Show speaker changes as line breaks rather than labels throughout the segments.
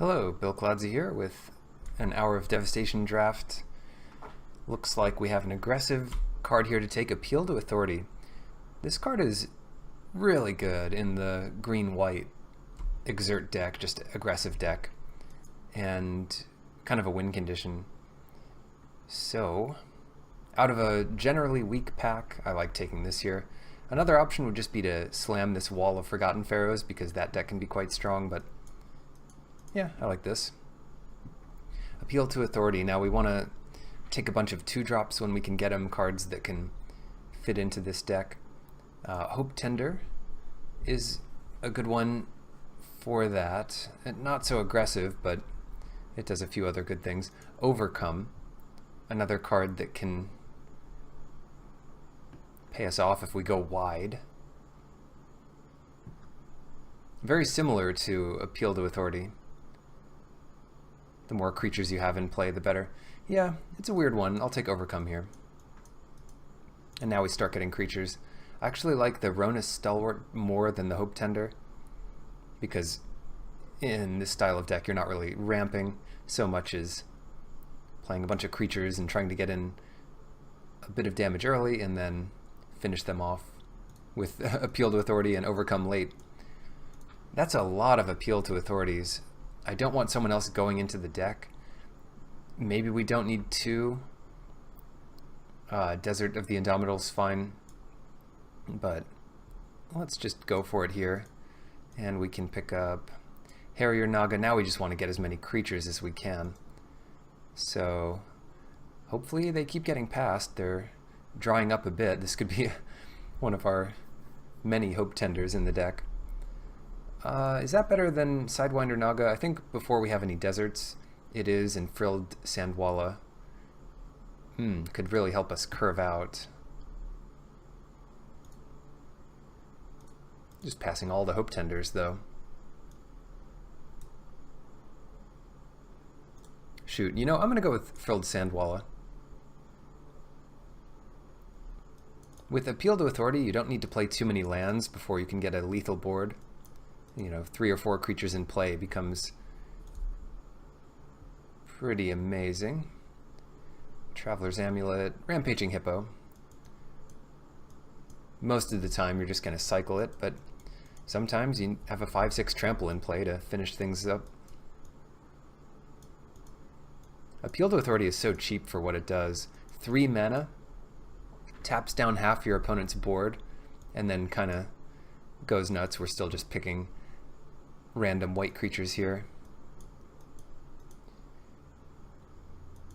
Hello, Bill Cloudsy here with an hour of Devastation draft. Looks like we have an aggressive card here to take, Appeal to Authority. This card is really good in the green-white exert deck, just aggressive deck, and kind of a win condition. So, out of a generally weak pack, I like taking this here. Another option would just be to slam this wall of Forgotten Pharaohs, because that deck can be quite strong, but yeah, I like this. Appeal to Authority. Now we want to take a bunch of 2-drops when we can get them, cards that can fit into this deck. Hope Tender is a good one for that. Not so aggressive, but it does a few other good things. Overcome, another card that can pay us off if we go wide. Very similar to Appeal to Authority. The more creatures you have in play, the better. Yeah, it's a weird one. I'll take Overcome here. And now we start getting creatures. I actually like the Ronus Stalwart more than the Hope Tender, because in this style of deck you're not really ramping so much as playing a bunch of creatures and trying to get in a bit of damage early and then finish them off with Appeal to Authority and Overcome late. That's a lot of Appeal to Authorities. I don't want someone else going into the deck. Maybe we don't need 2. Desert of the Indomitables, fine. But let's just go for it here. And we can pick up Harrier Naga. Now we just want to get as many creatures as we can. So hopefully they keep getting past. They're drawing up a bit. This could be one of our many Hope Tenders in the deck. Is that better than Sidewinder Naga? I think before we have any deserts, it is, and Frilled Sandwalla could really help us curve out. Just passing all the Hope Tenders, though. Shoot, you know, I'm going to go with Frilled Sandwalla. With Appeal to Authority, you don't need to play too many lands before you can get a lethal board. You know, 3 or 4 creatures in play becomes pretty amazing. Traveler's Amulet, Rampaging Hippo. Most of the time you're just going to cycle it, but sometimes you have a 5/6 trample in play to finish things up. Appeal to Authority is so cheap for what it does. 3 mana, taps down half your opponent's board, and then kind of goes nuts. We're still just picking random white creatures here.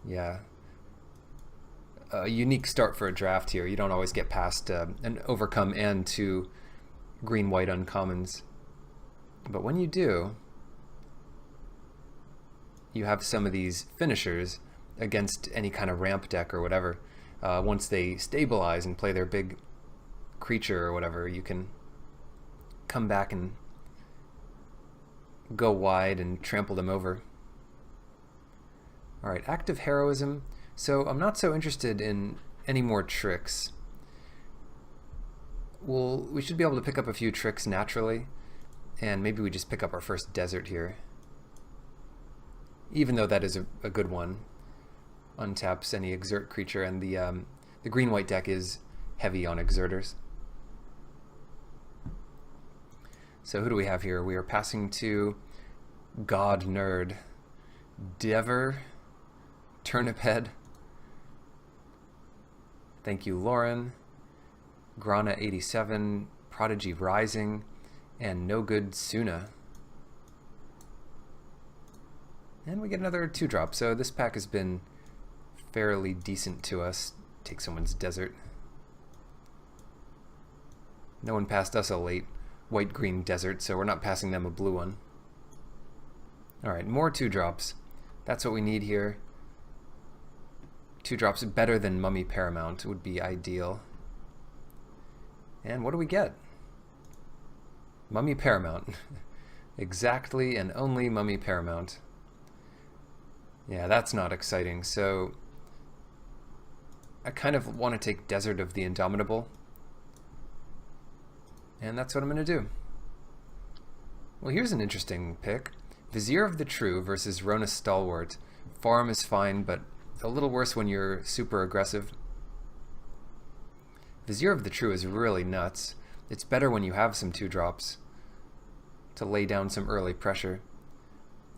Yeah. A unique start for a draft here. You don't always get past an Overcome and 2 green-white uncommons. But when you do, you have some of these finishers against any kind of ramp deck or whatever. Once they stabilize and play their big creature or whatever, you can come back and go wide and trample them over. Alright, Active Heroism. So I'm not so interested in any more tricks. We should be able to pick up a few tricks naturally, and maybe we just pick up our first desert here. Even though that is a good one. Untaps any exert creature, and the green-white deck is heavy on exerters. So who do we have here? We are passing to God Nerd, Dever, Turnip Head. Thank you, Lauren. Grana 87, Prodigy Rising, and No Good Suna. And we get another 2-drop. So this pack has been fairly decent to us. Take someone's desert. No one passed us a late white-green desert, so we're not passing them a blue one. Alright, more 2-drops. That's what we need here. 2-drops better than Mummy Paramount would be ideal. And what do we get? Mummy Paramount. Exactly and only Mummy Paramount. Yeah, that's not exciting. So I kind of want to take Desert of the Indomitable. And that's what I'm going to do. Well, here's an interesting pick. Vizier of the True versus Rona Stalwart. Farm is fine, but a little worse when you're super aggressive. Vizier of the True is really nuts. It's better when you have some 2-drops to lay down some early pressure.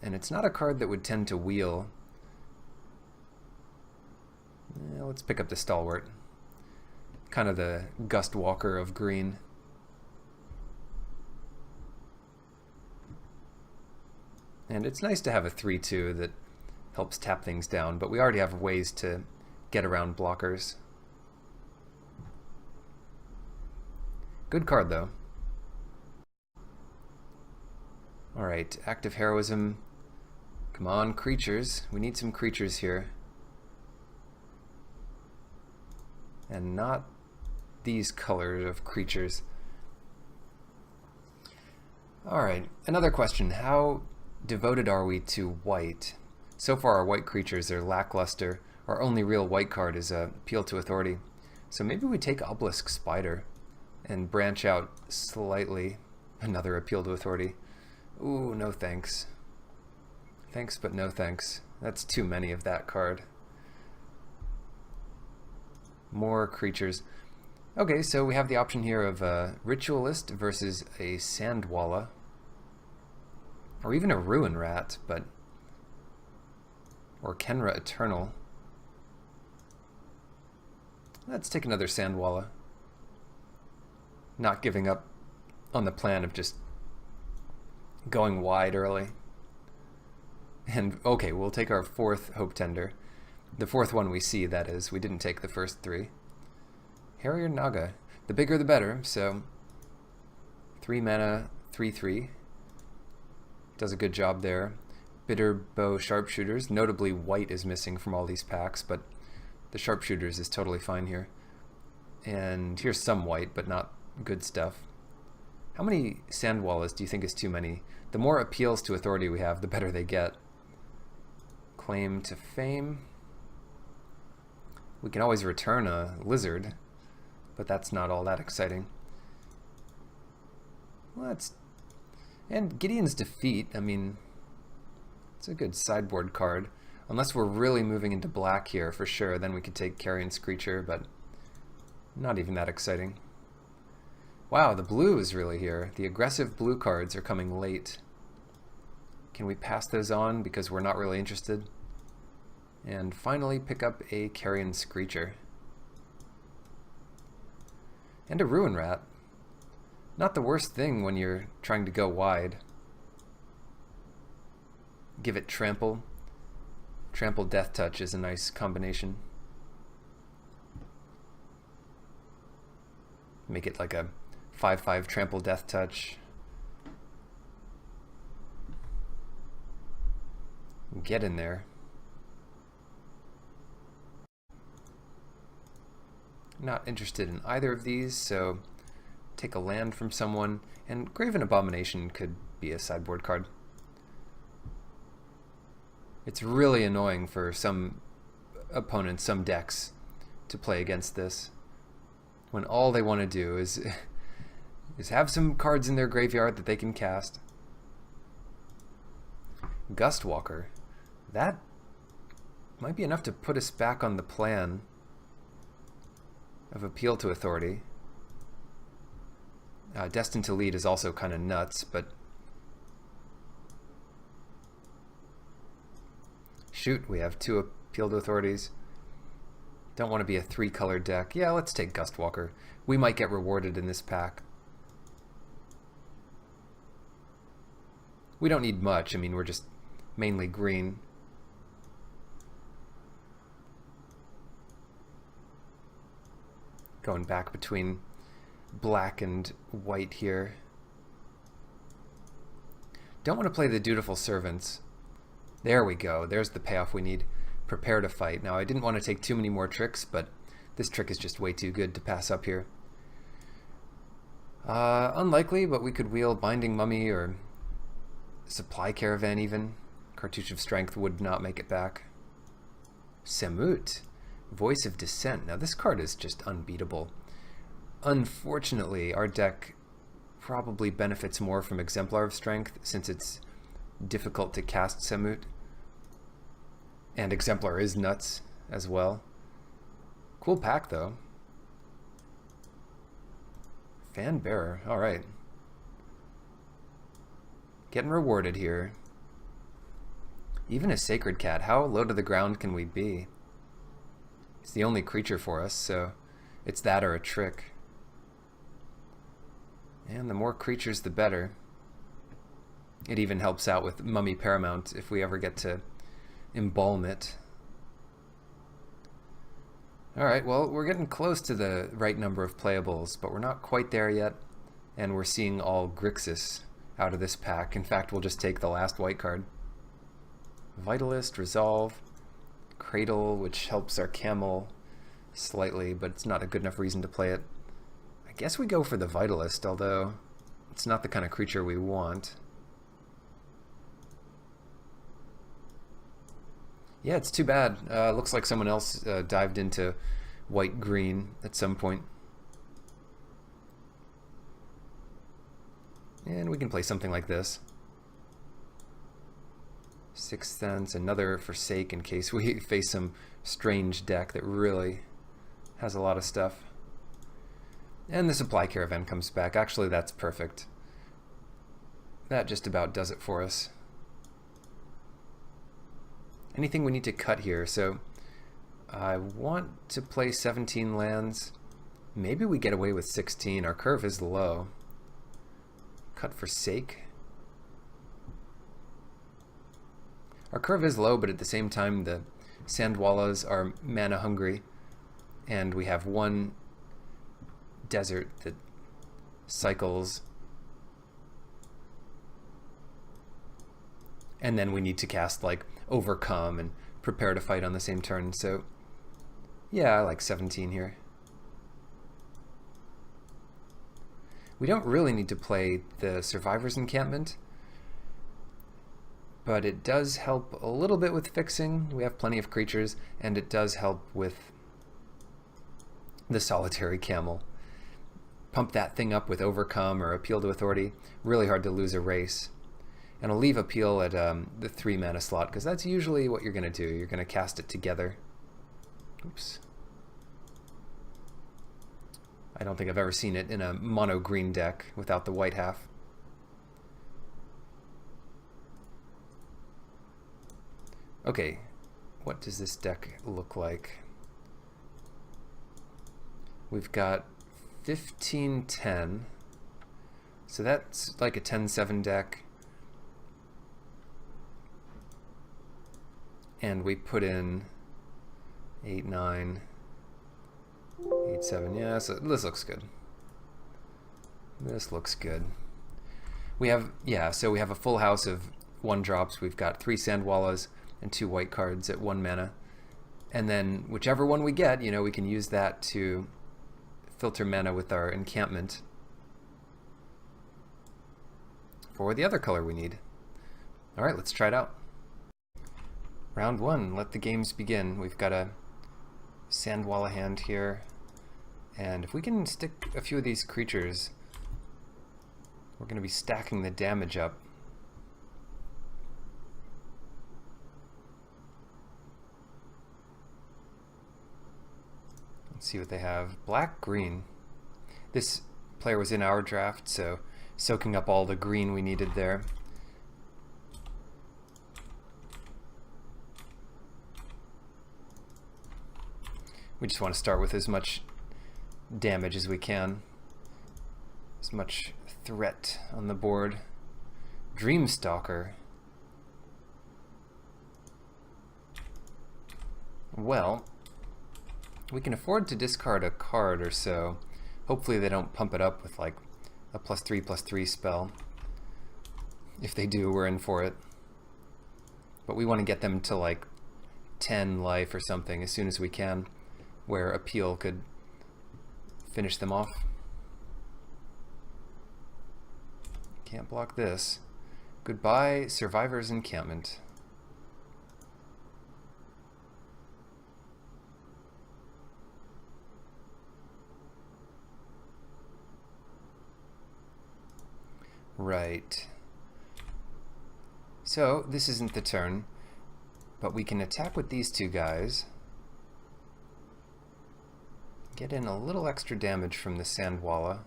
And it's not a card that would tend to wheel. Let's pick up the Stalwart. Kind of the Gust Walker of green. And it's nice to have a 3-2 that helps tap things down, but we already have ways to get around blockers. Good card, though. Alright, active heroism. Come on, creatures. We need some creatures here. And not these colors of creatures. Alright, another question. How devoted are we to white? So far our white creatures are lackluster. Our only real white card is Appeal to Authority. So maybe we take Obelisk Spider and branch out slightly. Another Appeal to Authority. Ooh, no thanks. Thanks, but no thanks. That's too many of that card. More creatures. Okay, so we have the option here of a Ritualist versus a Sandwalla. Or even a Ruin Rat, but... or Kenra Eternal. Let's take another Sandwalla. Not giving up on the plan of just going wide early. And okay, we'll take our 4th Hope Tender. The 4th one we see, that is. We didn't take the first 3. Harrier Naga. The bigger the better, so 3 mana, 3/3. Does a good job there. Bitter Bow Sharpshooters. Notably white is missing from all these packs, but the Sharpshooters is totally fine here. And here's some white, but not good stuff. How many Sandwallas do you think is too many? The more appeals to authority we have, the better they get. Claim to Fame. We can always return a Lizard, but that's not all that exciting. And Gideon's Defeat, I mean, it's a good sideboard card. Unless we're really moving into black here for sure, then we could take Carrion Screecher, but not even that exciting. Wow, the blue is really here. The aggressive blue cards are coming late. Can we pass those on because we're not really interested? And finally pick up a Carrion Screecher. And a Ruin Rat. Not the worst thing when you're trying to go wide. Give it Trample. Trample Death Touch is a nice combination. Make it like a 5/5 Trample Death Touch. Get in there. Not interested in either of these, so take a land from someone, and Graven Abomination could be a sideboard card. It's really annoying for some opponents, some decks, to play against this, when all they want to do is have some cards in their graveyard that they can cast. Gustwalker. That might be enough to put us back on the plan of Appeal to Authority. Destined to Lead is also kind of nuts, but shoot, we have 2 Appeal to Authorities. Don't want to be a 3-color deck. Yeah, let's take Gustwalker. We might get rewarded in this pack. We don't need much. I mean, we're just mainly green. Going back between black and white here. Don't want to play the Dutiful Servants. There we go. There's the payoff we need. Prepare to Fight. Now, I didn't want to take too many more tricks, but this trick is just way too good to pass up here. Unlikely, but we could wheel Binding Mummy or Supply Caravan even. Cartouche of Strength would not make it back. Samut. Voice of Dissent. Now this card is just unbeatable. Unfortunately, our deck probably benefits more from Exemplar of Strength since it's difficult to cast Samut. And Exemplar is nuts as well. Cool pack though. Fan Bearer, alright. Getting rewarded here. Even a Sacred Cat, how low to the ground can we be? It's the only creature for us, so it's that or a trick. And the more creatures the better. It even helps out with Mummy Paramount if we ever get to embalm it. Alright, well, we're getting close to the right number of playables, but we're not quite there yet, and we're seeing all Grixis out of this pack. In fact, we'll just take the last white card. Vitalist, Resolve, Cradle, which helps our camel slightly, but it's not a good enough reason to play it. I guess we go for the Vitalist, although it's not the kind of creature we want. Yeah, it's too bad. Looks like someone else dived into white-green at some point. And we can play something like this. Sixth Sense, another Forsake in case we face some strange deck that really has a lot of stuff. And the Supply Caravan comes back. Actually, that's perfect. That just about does it for us. Anything we need to cut here, so I want to play 17 lands. Maybe we get away with 16. Our curve is low. Cut Forsake. Our curve is low, but at the same time the Sandwallas are mana hungry, and we have one desert that cycles, and then we need to cast like Overcome and Prepare to Fight on the same turn. So yeah, I like 17 here. We don't really need to play the Survivor's Encampment, but it does help a little bit with fixing. We have plenty of creatures, and it does help with the Solitary Camel. Pump that thing up with Overcome or Appeal to Authority. Really hard to lose a race. And I'll leave Appeal at the 3 mana slot, because that's usually what you're going to do. You're going to cast it together. Oops. I don't think I've ever seen it in a mono green deck without the white half. Okay, what does this deck look like? We've got 15-10, so that's like a 10-7 deck. And we put in 8-9, 8-7. Yeah, so this looks good. This looks good. We have, yeah, so we have a full house of 1-drops. We've got 3 Sandwallas and 2 white cards at 1 mana. And then whichever one we get, you know, we can use that to filter mana with our encampment for the other color we need. All right, let's try it out. Round 1, let the games begin. We've got a Sandwalla hand here, and if we can stick a few of these creatures, we're going to be stacking the damage up. Let's see what they have. Black, green. This player was in our draft, so soaking up all the green we needed there. We just want to start with as much damage as we can. As much threat on the board. Dreamstalker. Well, we can afford to discard a card or so. Hopefully they don't pump it up with like a +3/+3 spell. If they do, we're in for it. But we want to get them to like 10 life or something as soon as we can, where Appeal could finish them off. Can't block this. Goodbye, Survivor's Encampment. Right. So this isn't the turn, but we can attack with these two guys. Get in a little extra damage from the sandwalla.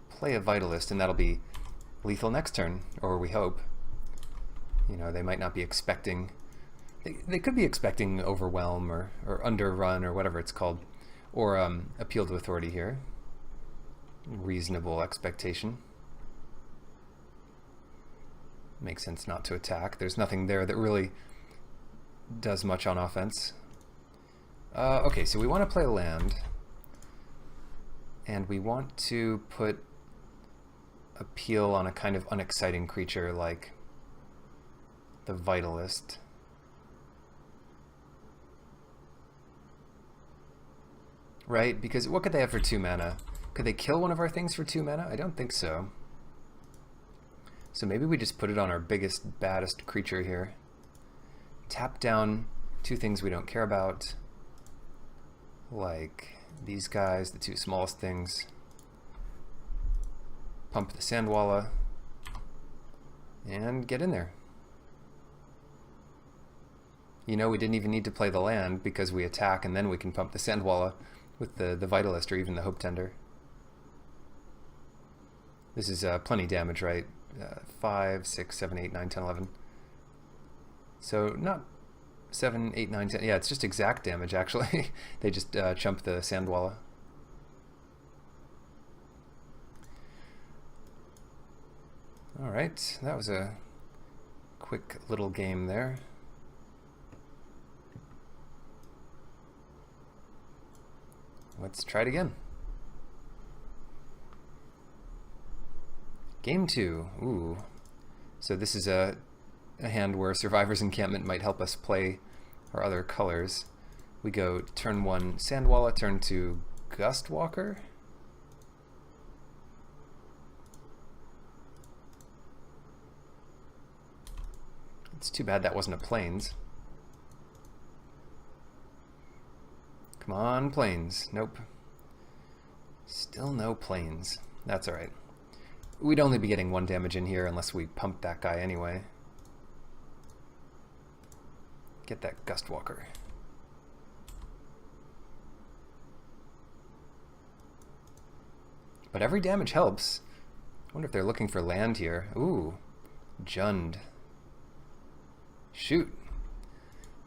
Play a vitalist, and that'll be lethal next turn, or we hope. You know, they might not be expecting... They could be expecting overwhelm or underrun or whatever it's called, or appeal to authority here. Reasonable expectation. Makes sense not to attack. There's nothing there that really does much on offense. Okay, so we want to play land, and we want to put appeal on a kind of unexciting creature like the vitalist. Right? Because what could they have for 2 mana? Could they kill one of our things for 2 mana? I don't think so. So maybe we just put it on our biggest, baddest creature here. Tap down 2 things we don't care about, like these guys, the 2 smallest things. Pump the sandwalla and get in there. You know, we didn't even need to play the land because we attack and then we can pump the sandwalla with the vitalist or even the hope tender. This is plenty damage, right? 5, 6, 7, 8, 9, 10, 11. So not 7, 8, 9, 10. Yeah, it's just exact damage actually. They just chump the sandwalla. Alright, that was a quick little game there. Let's try it again. Game 2. Ooh. So this is a hand where Survivor's Encampment might help us play our other colors. We go turn 1 Sandwalla, turn 2 Gustwalker. It's too bad that wasn't a Plains. Come on, Plains. Nope. Still no Plains. That's alright. We'd only be getting 1 damage in here unless we pump that guy anyway. Get that Gustwalker. But every damage helps. I wonder if they're looking for land here. Ooh. Jund. Shoot.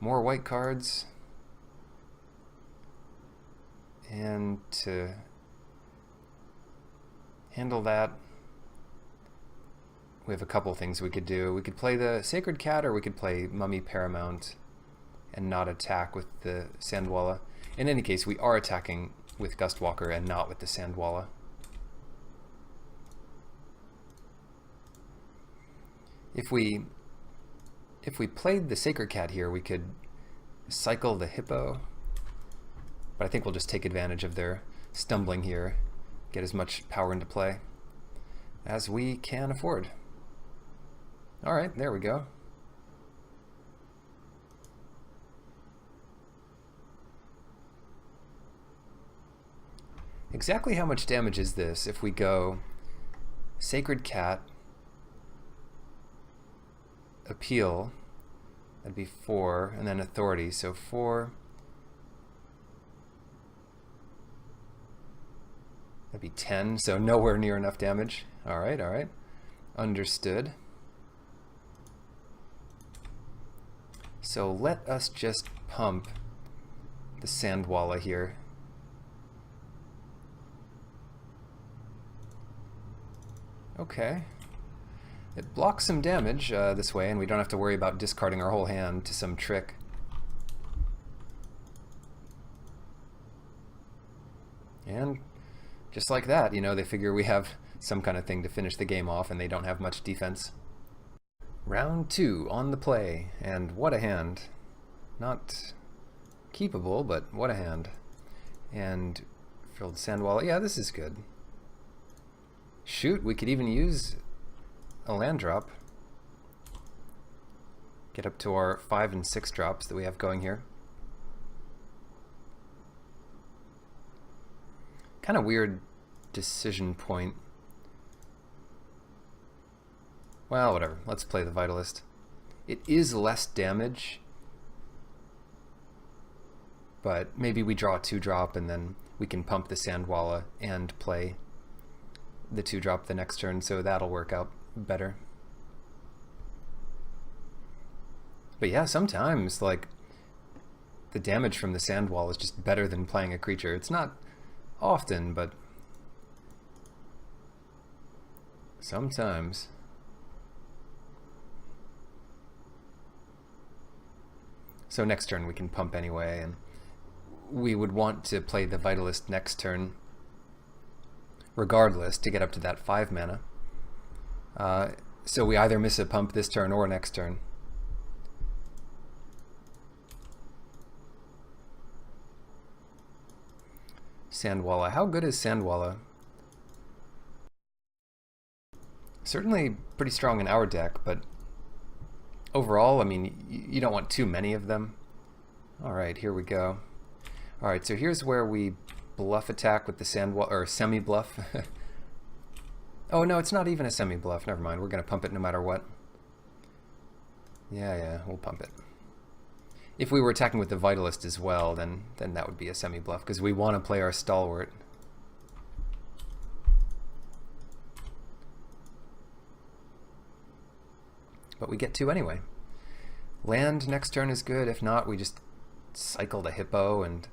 More white cards. And to handle that, we have a couple things we could do. We could play the Sacred Cat, or we could play Mummy Paramount and not attack with the Sandwalla. In any case, we are attacking with Gustwalker and not with the Sandwalla. If we played the Sacred Cat here, we could cycle the Hippo. But I think we'll just take advantage of their stumbling here, get as much power into play as we can afford. Alright, there we go. Exactly how much damage is this if we go Sacred Cat, Appeal, that'd be 4, and then Authority, so 4... That'd be 10, so nowhere near enough damage. Alright, alright. Understood. So let us just pump the Sandwalla here. Okay. It blocks some damage this way, and we don't have to worry about discarding our whole hand to some trick. And just like that, you know, they figure we have some kind of thing to finish the game off, and they don't have much defense. Round 2 on the play, and what a hand. Not keepable, but what a hand. And filled Sandwalla. Yeah, this is good. Shoot, we could even use a land drop. Get up to our 5 and 6 drops that we have going here. Kind of weird decision point. Well, whatever. Let's play the Vitalist. It is less damage, but maybe we draw a 2-drop and then we can pump the Sandwalla and play the 2-drop the next turn, so that'll work out better. But yeah, sometimes like the damage from the Sandwalla is just better than playing a creature. It's not often, but sometimes. So next turn we can pump anyway, and we would want to play the Vitalist next turn regardless to get up to that 5 mana. So we either miss a pump this turn or next turn. Sandwalla. How good is Sandwalla? Certainly pretty strong in our deck, but overall, I mean, you don't want too many of them. Alright, here we go. Alright, so here's where we bluff attack with the Sandwalla, or semi-bluff. Oh no, it's not even a semi-bluff. Never mind, we're going to pump it no matter what. Yeah, we'll pump it. If we were attacking with the Vitalist as well, then that would be a semi-bluff, because we want to play our Stalwart. But we get to anyway. Land next turn is good. If not, we just cycle the Hippo and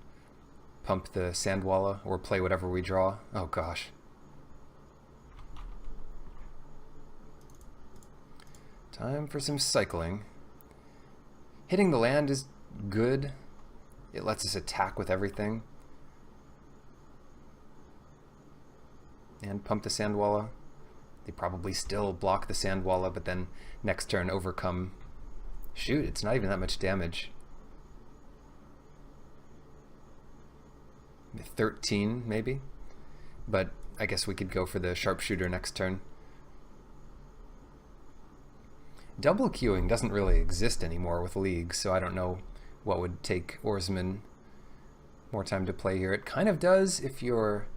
pump the Sandwalla, or play whatever we draw. Oh gosh. Time for some cycling. Hitting the land is good. It lets us attack with everything. And pump the Sandwalla. They probably still block the Sandwalla, but then next turn overcome. Shoot, it's not even that much damage. 13 maybe? But I guess we could go for the Sharpshooter next turn. Double queuing doesn't really exist anymore with leagues, so I don't know what would take Oarsman more time to play here. It kind of does if you're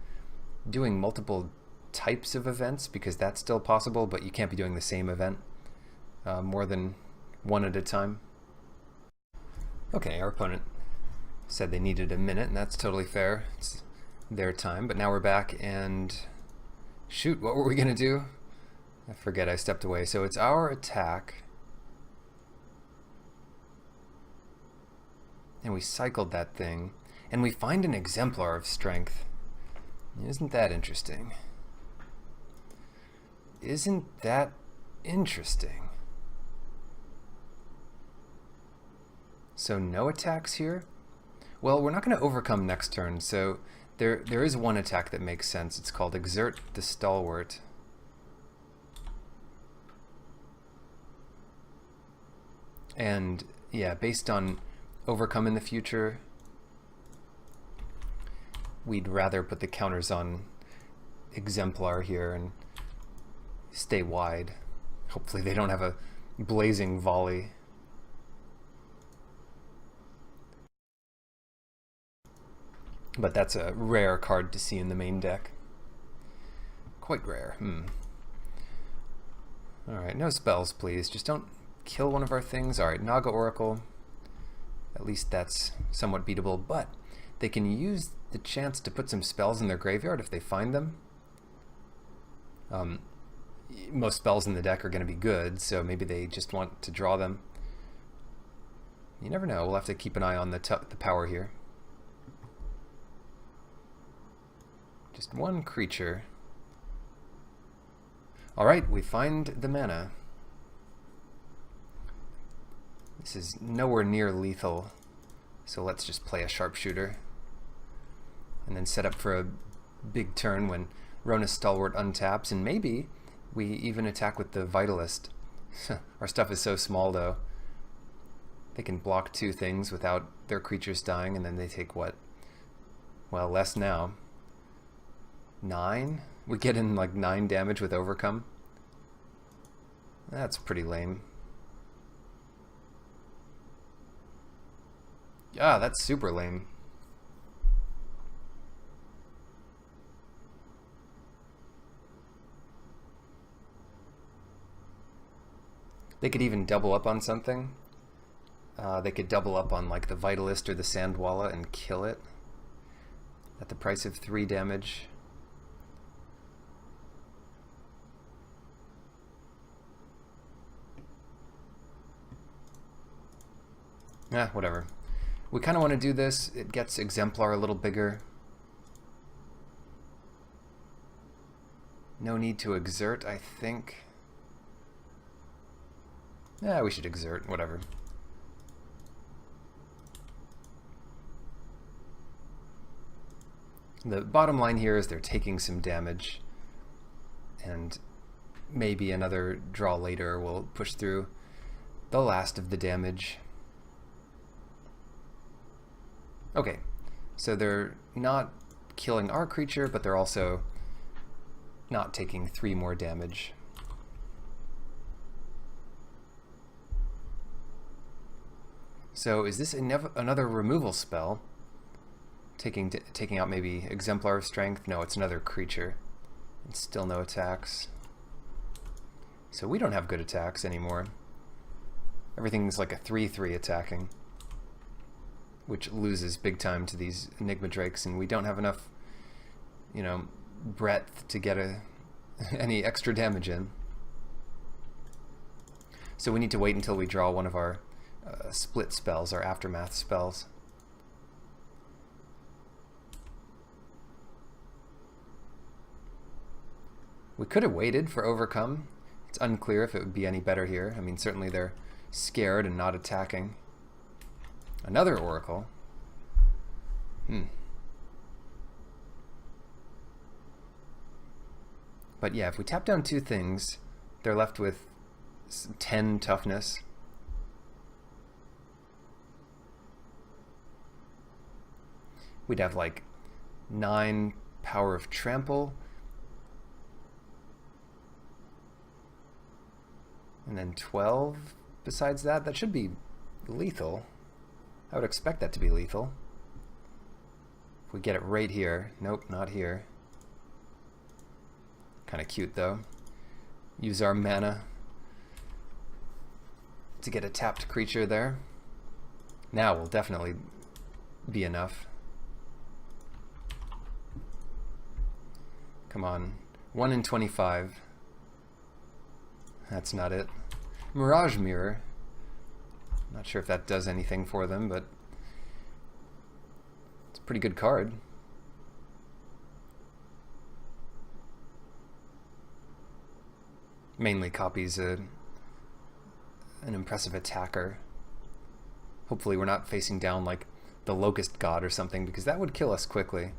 doing multiple types of events, because that's still possible, but you can't be doing the same event more than one at a time. Okay, our opponent said they needed a minute, and that's totally fair. It's their time, but now we're back, and shoot, what were we gonna do? I forget, I stepped away. So it's our attack. And we cycled that thing. And we find an exemplar of strength. Isn't that interesting? Isn't that interesting? So no attacks here? Well, we're not going to overcome next turn, so there is one attack that makes sense. It's called Exert the Stalwart. And yeah, based on overcome in the future, we'd rather put the counters on exemplar here and stay wide. Hopefully they don't have a blazing volley. But that's a rare card to see in the main deck. Quite rare. Alright, no spells please. Just don't kill one of our things. Alright, Naga Oracle. At least that's somewhat beatable, but they can use the chance to put some spells in their graveyard if they find them. Most spells in the deck are going to be good, so maybe they just want to draw them. You never know. We'll have to keep an eye on the power here. Just one creature. Alright, we find the mana. This is nowhere near lethal, so let's just play a Sharpshooter. And then set up for a big turn when Rona's Stalwart untaps, and maybe we even attack with the Vitalist. Our stuff is so small though. They can block 2 things without their creatures dying, and then they take what? Well, less now. 9? We get in like 9 damage with overcome. That's pretty lame. Yeah, that's super lame. They could even double up on something. They could double up on like the Vitalist or the Sandwalla and kill it at the price of 3 damage. Whatever. We kind of want to do this. It gets Exemplar a little bigger. No need to exert, I think. Yeah, we should exert, whatever. The bottom line here is they're taking some damage, and maybe another draw later will push through the last of the damage. Okay, so they're not killing our creature, but they're also not taking 3 more damage. So is this another removal spell? Taking out maybe Exemplar of Strength? No, it's another creature. And still no attacks. So we don't have good attacks anymore. Everything's like a 3/3 attacking, which loses big time to these Enigma Drakes, and we don't have enough, you know, breadth to get any extra damage in. So we need to wait until we draw one of our split spells, our aftermath spells. We could have waited for Overcome. It's unclear if it would be any better here. I mean, certainly they're scared and not attacking. Another Oracle. But yeah, if we tap down 2 things, they're left with 10 toughness. We'd have like 9 power of trample. And then 12 besides that. That should be lethal. I would expect that to be lethal. If we get it right here. Nope, not here. Kind of cute though. Use our mana to get a tapped creature there. Now will definitely be enough. Come on. 1 in 25. That's not it. Mirage Mirror. Not sure if that does anything for them, but it's a pretty good card. Mainly copies an impressive attacker. Hopefully we're not facing down like the Locust God or something, because that would kill us quickly.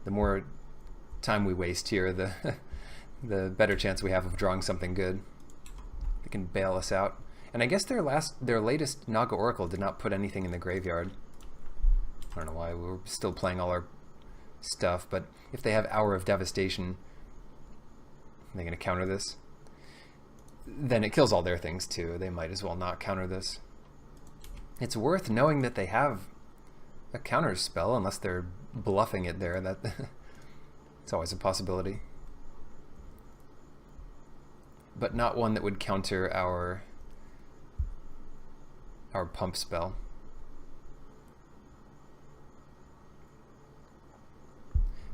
The more time we waste here, the better chance we have of drawing something good. They can bail us out. And I guess their latest Naga Oracle did not put anything in the graveyard. I don't know why. We're still playing all our stuff, but if they have Hour of Devastation, are they going to counter this? Then it kills all their things too. They might as well not counter this. It's worth knowing that they have a counter spell, unless they're bluffing it there. It's always a possibility. But not one that would counter our pump spell.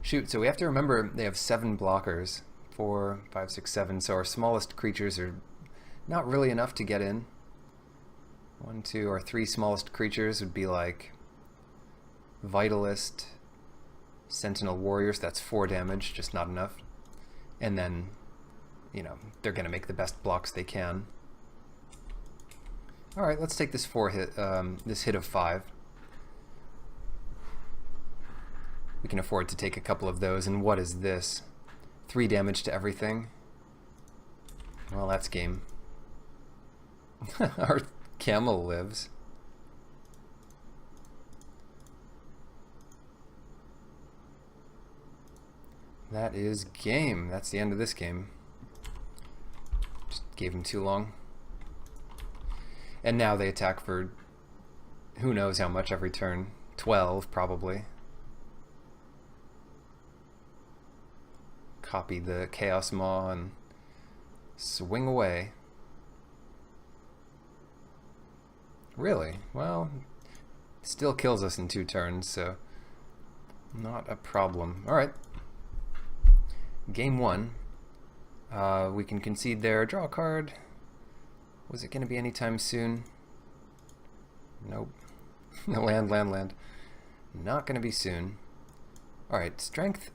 Shoot, so we have to remember they have 7 blockers. 4, 5, 6, 7. So our smallest creatures are not really enough to get in. 1, 2, or 3 smallest creatures would be like Vitalist, Sentinel Warriors. That's 4 damage, just not enough. And then, you know, they're going to make the best blocks they can. All right, let's take this this hit of 5. We can afford to take a couple of those. And what is this? 3 damage to everything. Well, that's game. Our camel lives. That is game. That's the end of this game. Just gave him too long. And now they attack for who knows how much every turn. 12, probably. Copy the Chaos Maw and swing away. Really? Well, still kills us in 2 turns, so not a problem. Alright. Game 1. We can concede there. Draw a card. Was it going to be anytime soon? Nope. Land. Not going to be soon. Alright, strength.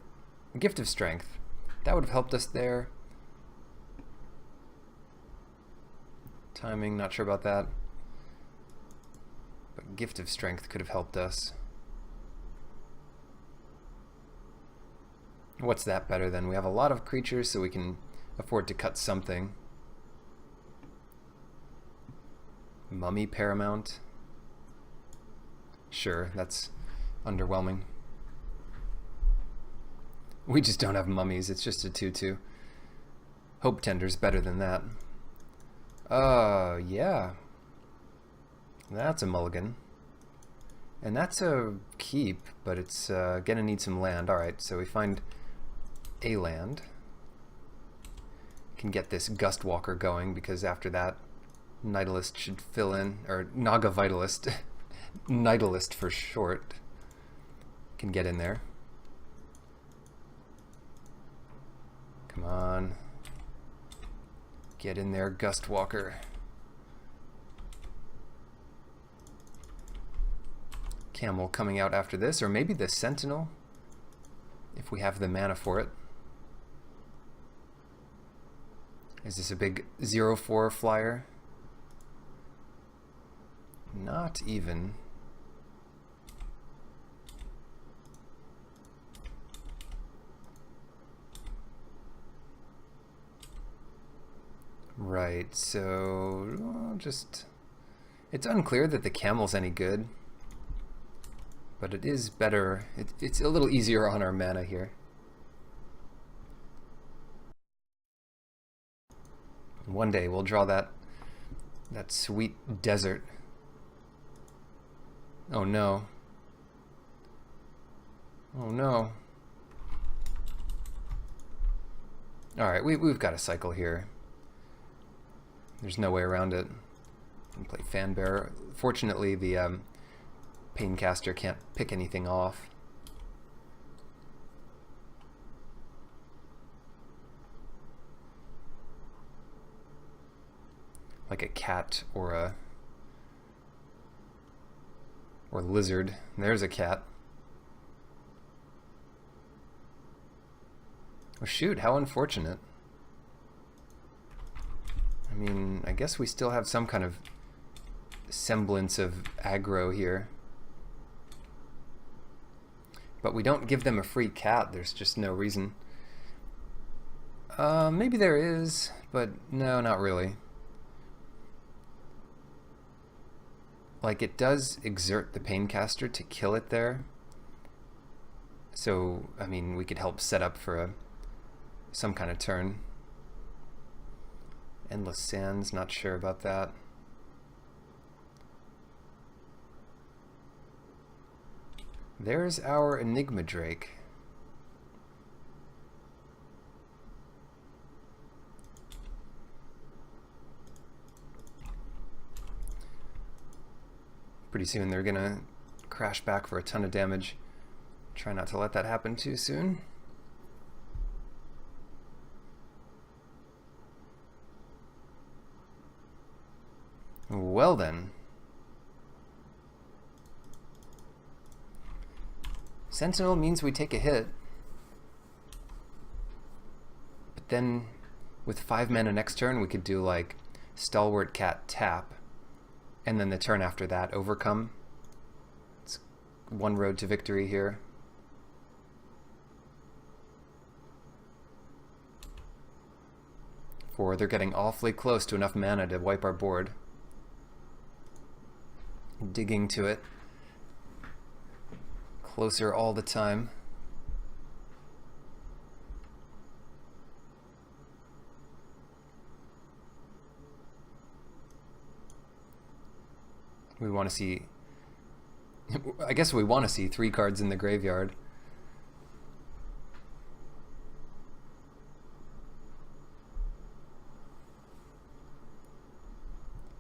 Gift of strength. That would have helped us there. Timing, not sure about that. But gift of strength could have helped us. What's that better than? We have a lot of creatures, so we can afford to cut something. Mummy Paramount. Sure, that's underwhelming. We just don't have mummies, it's just a 2/2. Hope Tender's better than that. Yeah. That's a mulligan. And that's a keep, but it's gonna need some land. Alright, so we find a land. Can get this Gust Walker going, because after that, Nightalist should fill in, or Naga Vitalist. Nightalist for short. Can get in there. Come on. Get in there, Gust Walker. Camel coming out after this, or maybe the Sentinel, if we have the mana for it. Is this a big 0/4 flyer? Not even. Right, so just... It's unclear that the camel's any good, but it is better. It's a little easier on our mana here. One day we'll draw that sweet desert. Oh no. Oh no. Alright, we've got a cycle here. There's no way around it. And play Fanbearer. Fortunately, the Paincaster can't pick anything off. Like a cat or lizard. There's a cat. Oh shoot, how unfortunate. I mean, I guess we still have some kind of semblance of aggro here. But we don't give them a free cat, there's just no reason. Maybe there is, but no, not really. Like, it does exert the Paincaster to kill it there. So, I mean, we could help set up for some kind of turn. Endless Sands, not sure about that. There's our Enigma Drake. Pretty soon they're gonna crash back for a ton of damage. Try not to let that happen too soon. Well then. Sentinel means we take a hit. But then with 5 mana next turn we could do like Stalwart Cat tap. And then the turn after that, Overcome. It's one road to victory here. For they're getting awfully close to enough mana to wipe our board. Digging to it. Closer all the time. We want to see... I guess we want to see 3 cards in the graveyard.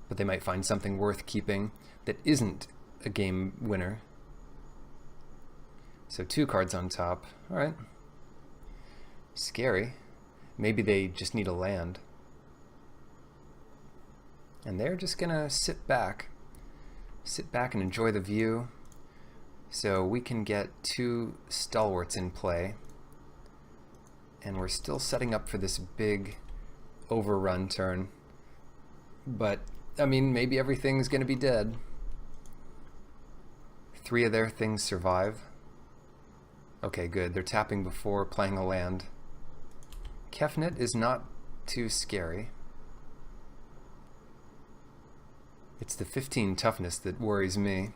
But they might find something worth keeping that isn't a game winner. So 2 cards on top. Alright. Scary. Maybe they just need a land. And they're just gonna sit back. Sit back and enjoy the view. So we can get 2 stalwarts in play. And we're still setting up for this big overrun turn. But, I mean, maybe everything's gonna be dead. 3 of their things survive. Okay, good. They're tapping before playing a land. Kefnet is not too scary. It's the 15 toughness that worries me.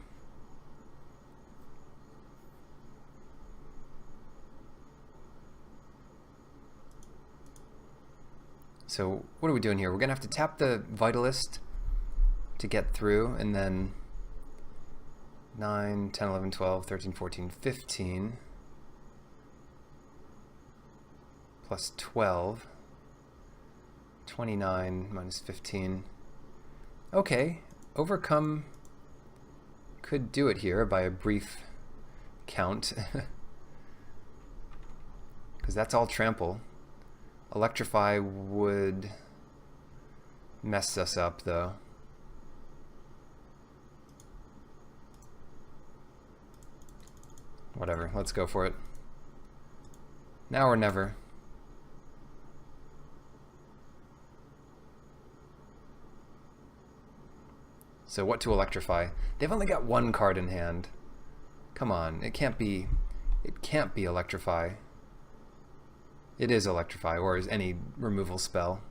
So what are we doing here? We're gonna have to tap the Vitalist to get through, and then 9, 10, 11, 12, 13, 14, 15 plus 12, 29 minus 15. Okay, overcome could do it here by a brief count, because that's all trample. Electrify would mess us up, though. Whatever, let's go for it. Now or never. So what to electrify? They've only got 1 card in hand. Come on, it can't be electrify. It is electrify, or is any removal spell.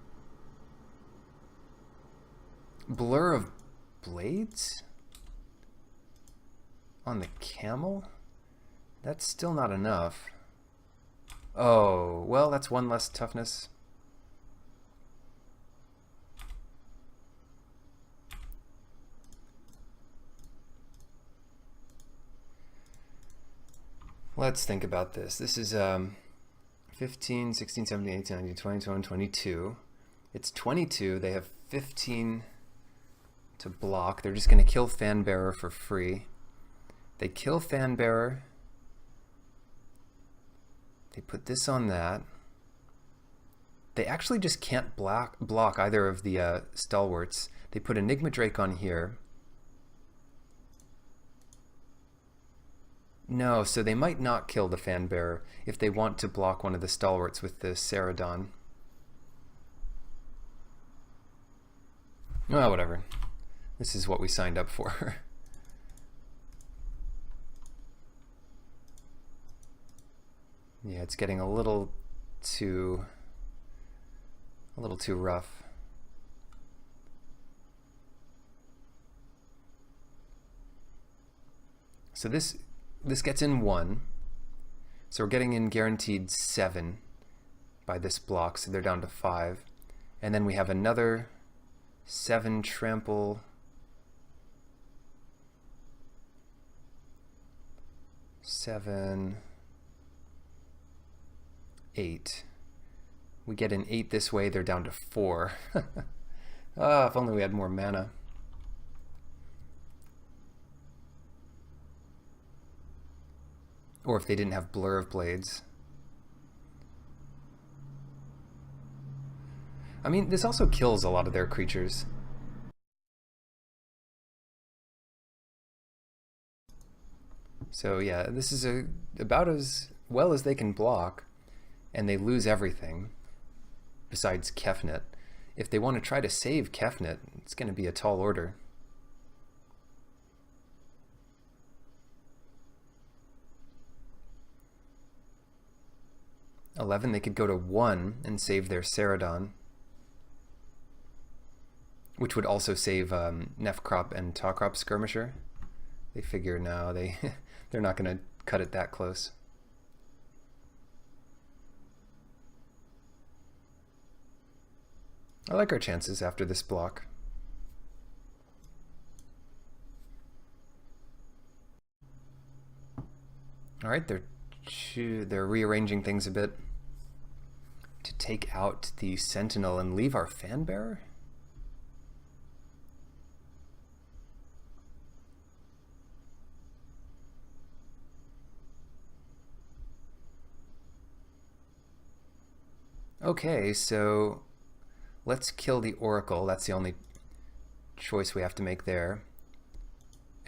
Blur of Blades? On the camel? That's still not enough. Oh, well, that's 1 less toughness. Let's think about this. This is 15, 16, 17, 18, 19, 20, 21, 22. It's 22. They have 15 to block. They're just going to kill Fanbearer for free. They kill Fanbearer. They put this on that. They actually just can't block either of the stalwarts. They put Enigma Drake on here. No, so they might not kill the Fanbearer if they want to block one of the stalwarts with the Ceradon. Well, whatever. This is what we signed up for. Yeah, it's getting a little too rough. So this gets in 1. So we're getting in guaranteed 7 by this block, so they're down to 5. And then we have another 7 trample. Seven, 8. We get an 8 this way, they're down to 4. Ah, if only we had more mana. Or if they didn't have Blur of Blades. I mean, this also kills a lot of their creatures. So yeah, this is about as well as they can block, and they lose everything besides Kefnet. If they want to try to save Kefnet, it's going to be a tall order. They could go to 1 and save their Ceradon, which would also save Nefkrop and Tawkrop Skirmisher. They figure now they're not going to cut it that close. I like our chances after this block. All right, they're rearranging things a bit to take out the Sentinel and leave our Fanbearer. Okay, so let's kill the Oracle. That's the only choice we have to make there.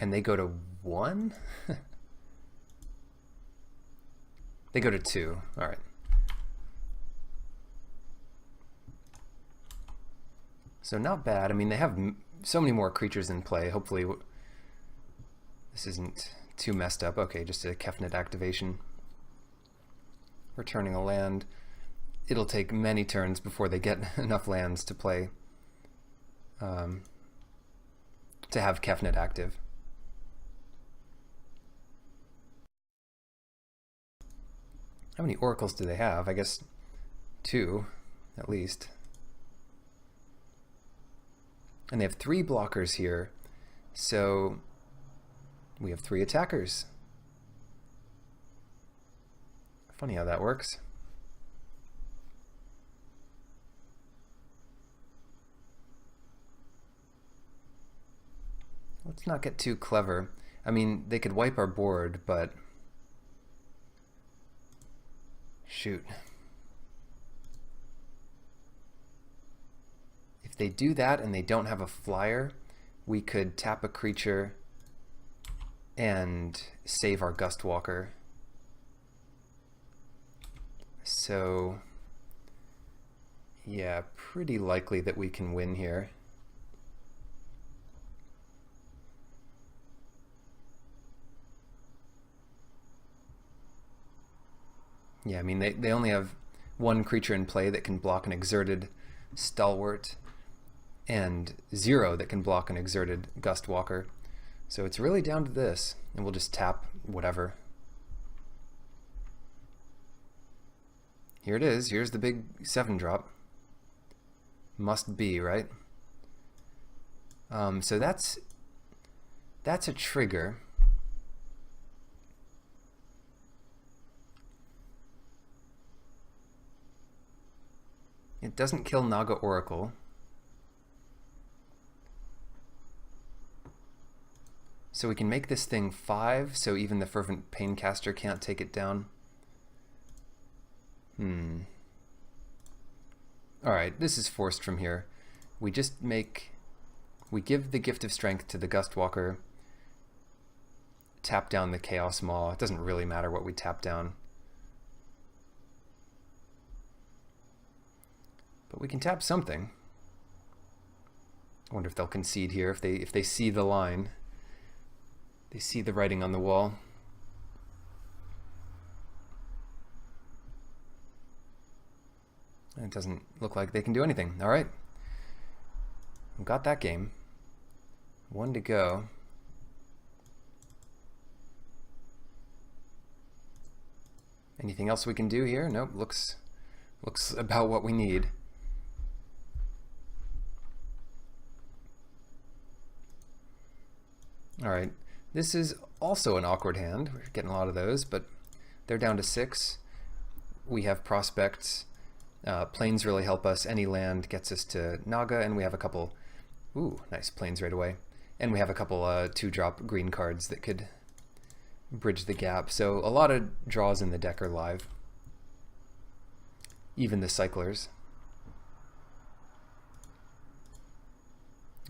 And they go to 1? They go to 2. All right. So not bad. I mean, they have so many more creatures in play. Hopefully this isn't too messed up. Okay, just a Kefnet activation. Returning a land. It'll take many turns before they get enough lands to play, to have Kefnet active. How many oracles do they have? I guess 2, at least. And they have 3 blockers here, so we have 3 attackers. Funny how that works. Let's not get too clever. I mean, they could wipe our board, but shoot. If they do that and they don't have a flyer, we could tap a creature and save our Gustwalker. So yeah, pretty likely that we can win here. Yeah, I mean, they only have 1 creature in play that can block an exerted Stalwart, and 0 that can block an exerted Gustwalker. So it's really down to this, and we'll just tap whatever. Here it is. Here's the big 7-drop. Must be, right? So that's a trigger. It doesn't kill Naga Oracle. So we can make this thing 5, so even the Fervent Paincaster can't take it down. Alright, this is forced from here. We give the Gift of Strength to the Gustwalker, tap down the Chaos Maw. It doesn't really matter what we tap down. But we can tap something. I wonder if they'll concede here, if they see the line. They see the writing on the wall. And it doesn't look like they can do anything. All right. We've got that game. 1 to go. Anything else we can do here? Nope. Looks about what we need. All right. This is also an awkward hand. We're getting a lot of those, but they're down to 6. We have prospects. Plains really help us. Any land gets us to Naga, and we have a couple, nice plains right away. And we have a couple 2-drop green cards that could bridge the gap. So a lot of draws in the deck are live. Even the cyclers.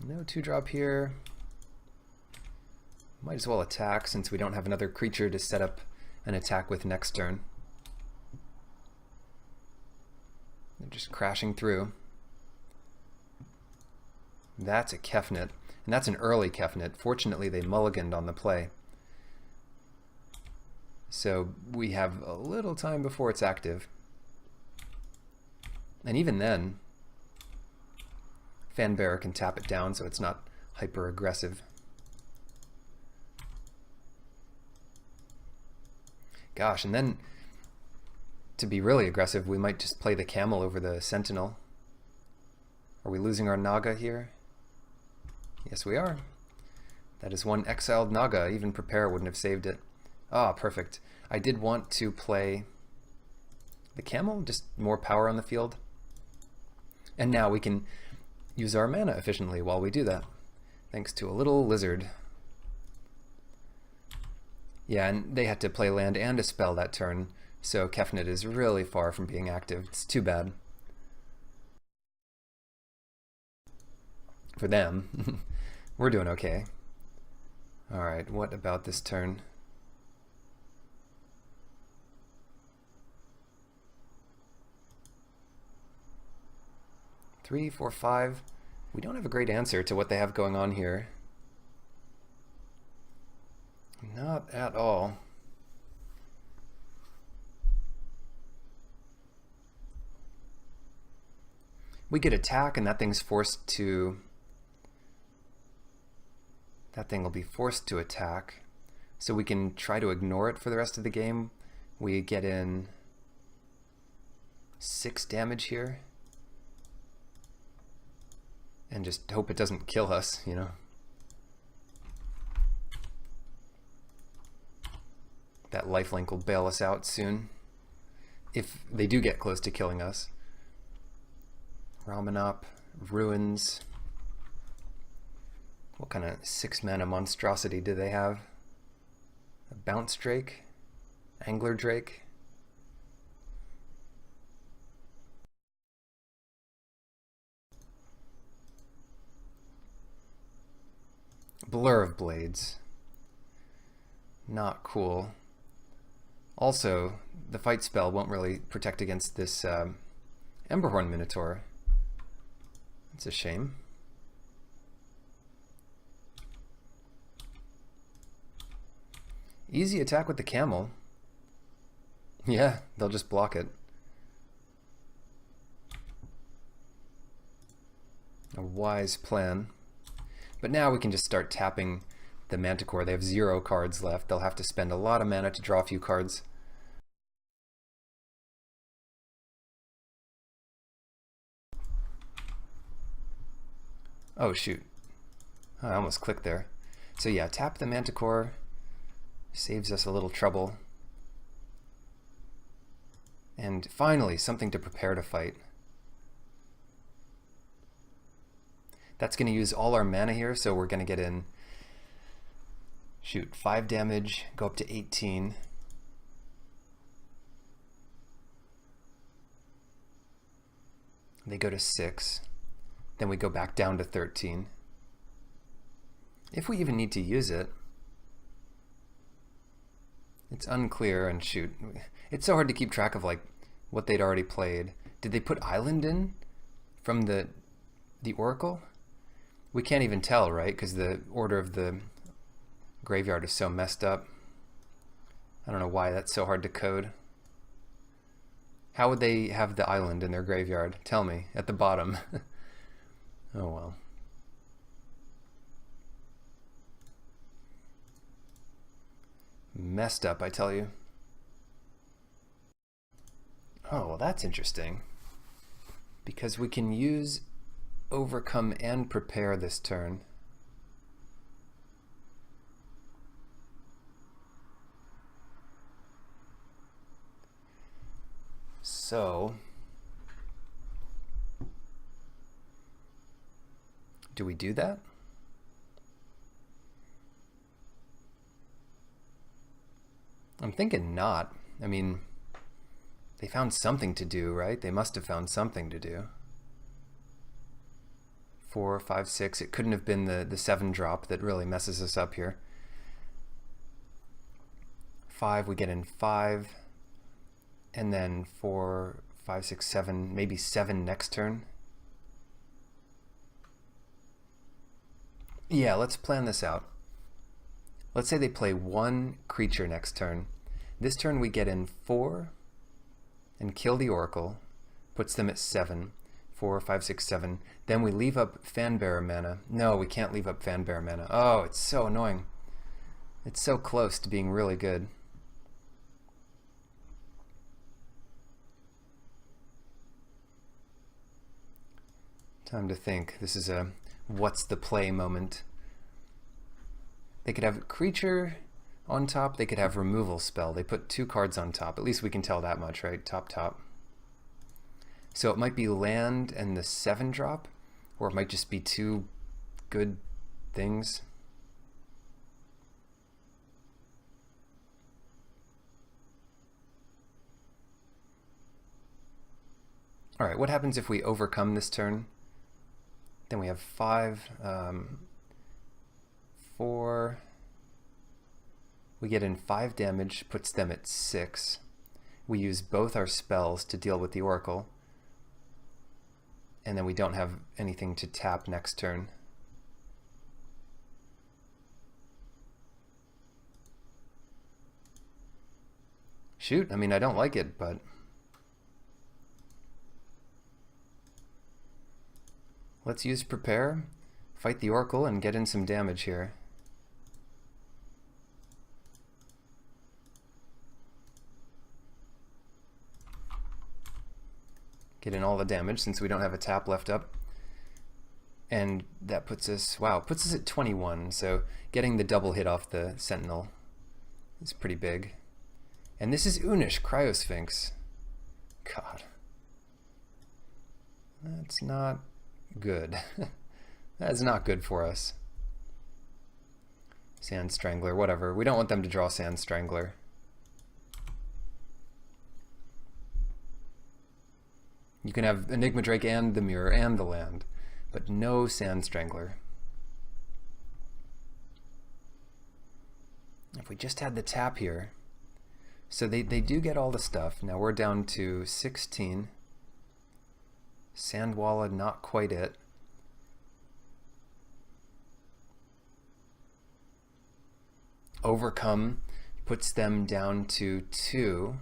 No 2-drop here. Might as well attack since we don't have another creature to set up an attack with next turn. They're just crashing through. That's a Kefnet, and that's an early Kefnet. Fortunately, they mulliganed on the play. So we have a little time before it's active. And even then, Fanbearer can tap it down so it's not hyper aggressive. Gosh, and then to be really aggressive, we might just play the Camel over the Sentinel. Are we losing our Naga here? Yes, we are. That is 1 exiled Naga. Even Prepare wouldn't have saved it. Ah, perfect. I did want to play the Camel, just more power on the field. And now we can use our mana efficiently while we do that, thanks to a little lizard. Yeah, and they had to play land and a spell that turn, so Kefnet is really far from being active. It's too bad. For them. We're doing okay. Alright, what about this turn? Three, four, five. We don't have a great answer to what they have going on here. Not at all. We get attack and that thing's forced to... That thing will be forced to attack. So we can try to ignore it for the rest of the game. We get in 6 damage here. And just hope it doesn't kill us, you know. That lifelink will bail us out soon. If they do get close to killing us. Ramanop, Ruins. What kind of 6-mana monstrosity do they have? A Bounce Drake? Angler Drake? Blur of Blades. Not cool. Also, the fight spell won't really protect against this Emberhorn Minotaur. It's a shame. Easy attack with the camel. Yeah, they'll just block it. A wise plan. But now we can just start tapping the Manticore. They have 0 cards left. They'll have to spend a lot of mana to draw a few cards. Oh shoot. I almost clicked there. So yeah, tap the Manticore. Saves us a little trouble. And finally, something to prepare to fight. That's going to use all our mana here, so we're going to get in, shoot, 5 damage, go up to 18. They go to 6. Then we go back down to 13. If we even need to use it. It's unclear, and shoot, it's so hard to keep track of like what they'd already played. Did they put Island in from the Oracle? We can't even tell, right? Because the order of the graveyard is so messed up. I don't know why that's so hard to code. How would they have the island in their graveyard? Tell me, at the bottom. Oh well. Messed up, I tell you. Oh, well, that's interesting. Because we can use Overcome and Prepare this turn. So, do we do that? I'm thinking not. I mean, they found something to do, right? They must have found something to do. 4, 5, 6. It couldn't have been the 7 drop that really messes us up here. 5, we get in 5. And then 4, 5, 6, 7, maybe 7 next turn. Yeah, let's plan this out. Let's say they play 1 creature next turn. This turn we get in 4 and kill the Oracle, puts them at 7. 4, 5, 6, 7. Then we leave up Fanbearer mana. No, we can't leave up Fanbearer mana. Oh, it's so annoying. It's so close to being really good. Time to think. This is a what's the play moment. They could have creature on top. They could have removal spell. They put 2 cards on top. At least we can tell that much, right? Top, top. So it might be land and the 7 drop, or it might just be 2 good things. All right, what happens if we overcome this turn? Then we have 5, 4. We get in 5 damage, puts them at 6. We use both our spells to deal with the Oracle. And then we don't have anything to tap next turn. Shoot, I mean, I don't like it, but let's use Prepare, fight the Oracle, and get in some damage here. Get in all the damage since we don't have a tap left up. And that puts us, wow, puts us at 21, so getting the double hit off the Sentinel is pretty big. And this is Unish, Cryosphinx. God. That's not good. That's not good for us. Sand Strangler, whatever. We don't want them to draw Sand Strangler. You can have Enigma Drake and the Mirror and the land, but no Sand Strangler. If we just had the tap here. So they do get all the stuff. Now we're down to 16. Sandwalla, not quite it. Overcome puts them down to 2.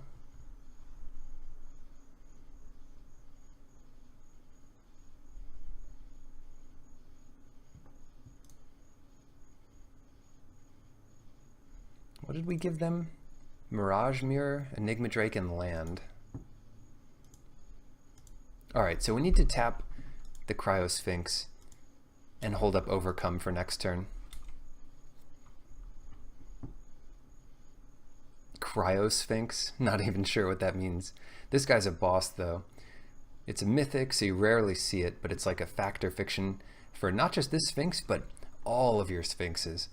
What did we give them? Mirage Mirror, Enigma Drake, and land. Alright, so we need to tap the Cryosphinx and hold up Overcome for next turn. Cryosphinx? Not even sure what that means. This guy's a boss, though. It's a mythic, so you rarely see it, but it's like a fact or fiction for not just this Sphinx, but all of your Sphinxes,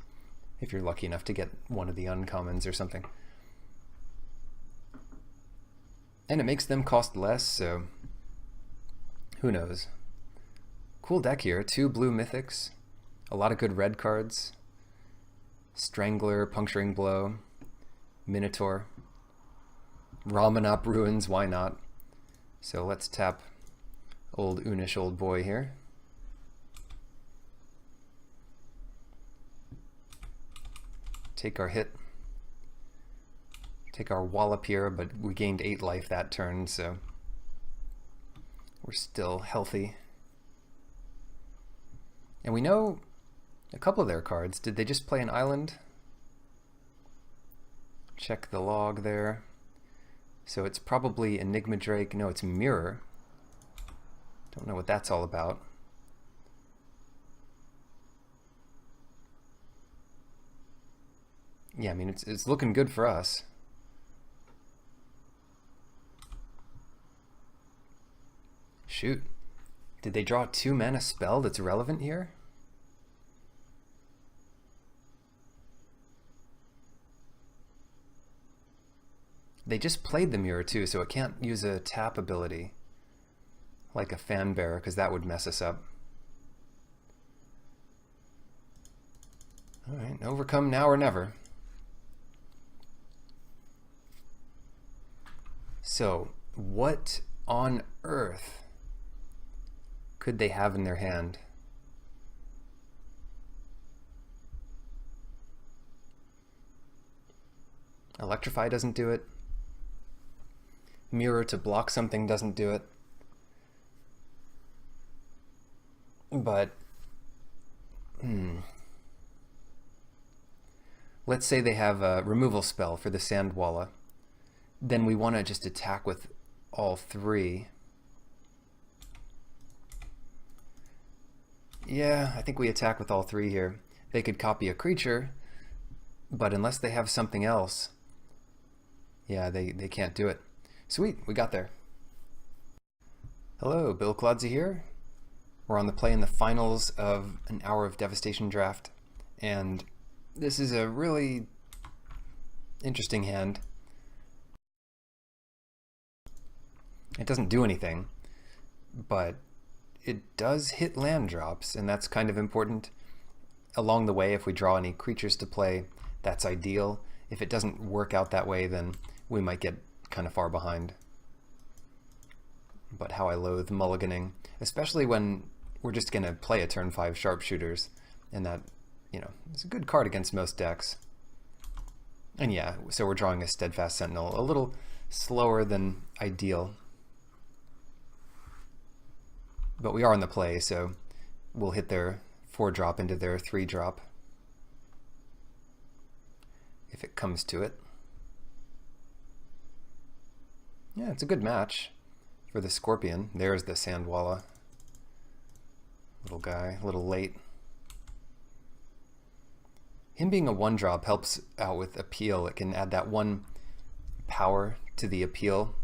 if you're lucky enough to get one of the uncommons or something. And it makes them cost less, so who knows. Cool deck here. 2 blue mythics, a lot of good red cards. Strangler, Puncturing Blow, Minotaur, Ramanop Ruins, why not? So let's tap old Unish old boy here. Take our hit. Take our wallop here, but we gained 8 life that turn, so we're still healthy. And we know a couple of their cards. Did they just play an island? Check the log there. So it's probably Enigma Drake. No, it's Mirror. Don't know what that's all about. Yeah, I mean, it's looking good for us. Shoot. Did they draw a 2-mana spell that's relevant here? They just played the Mirror too, so it can't use a tap ability like a Fan Bearer, because that would mess us up. Alright, Overcome now or never. So, what on earth could they have in their hand? Electrify doesn't do it. Mirror to block something doesn't do it. But, let's say they have a removal spell for the Sandwalla. Then we want to just attack with all 3. Yeah, I think we attack with all 3 here. They could copy a creature, but unless they have something else, yeah, they can't do it. Sweet, we got there. Hello, Bill Clodsey here. We're on the play in the finals of an Hour of Devastation draft, and this is a really interesting hand. It doesn't do anything, but it does hit land drops, and that's kind of important. Along the way, if we draw any creatures to play, that's ideal. If it doesn't work out that way, then we might get kind of far behind. But how I loathe mulliganing, especially when we're just going to play a turn 5 sharpshooters, and that, you know, is a good card against most decks. And yeah, so we're drawing a Steadfast Sentinel, a little slower than ideal. But we are in the play, so we'll hit their 4-drop into their 3-drop. If it comes to it. Yeah, it's a good match for the Scorpion. There's the Sandwalla. Little guy, a little late. Him being a 1-drop helps out with appeal. It can add that 1 power to the appeal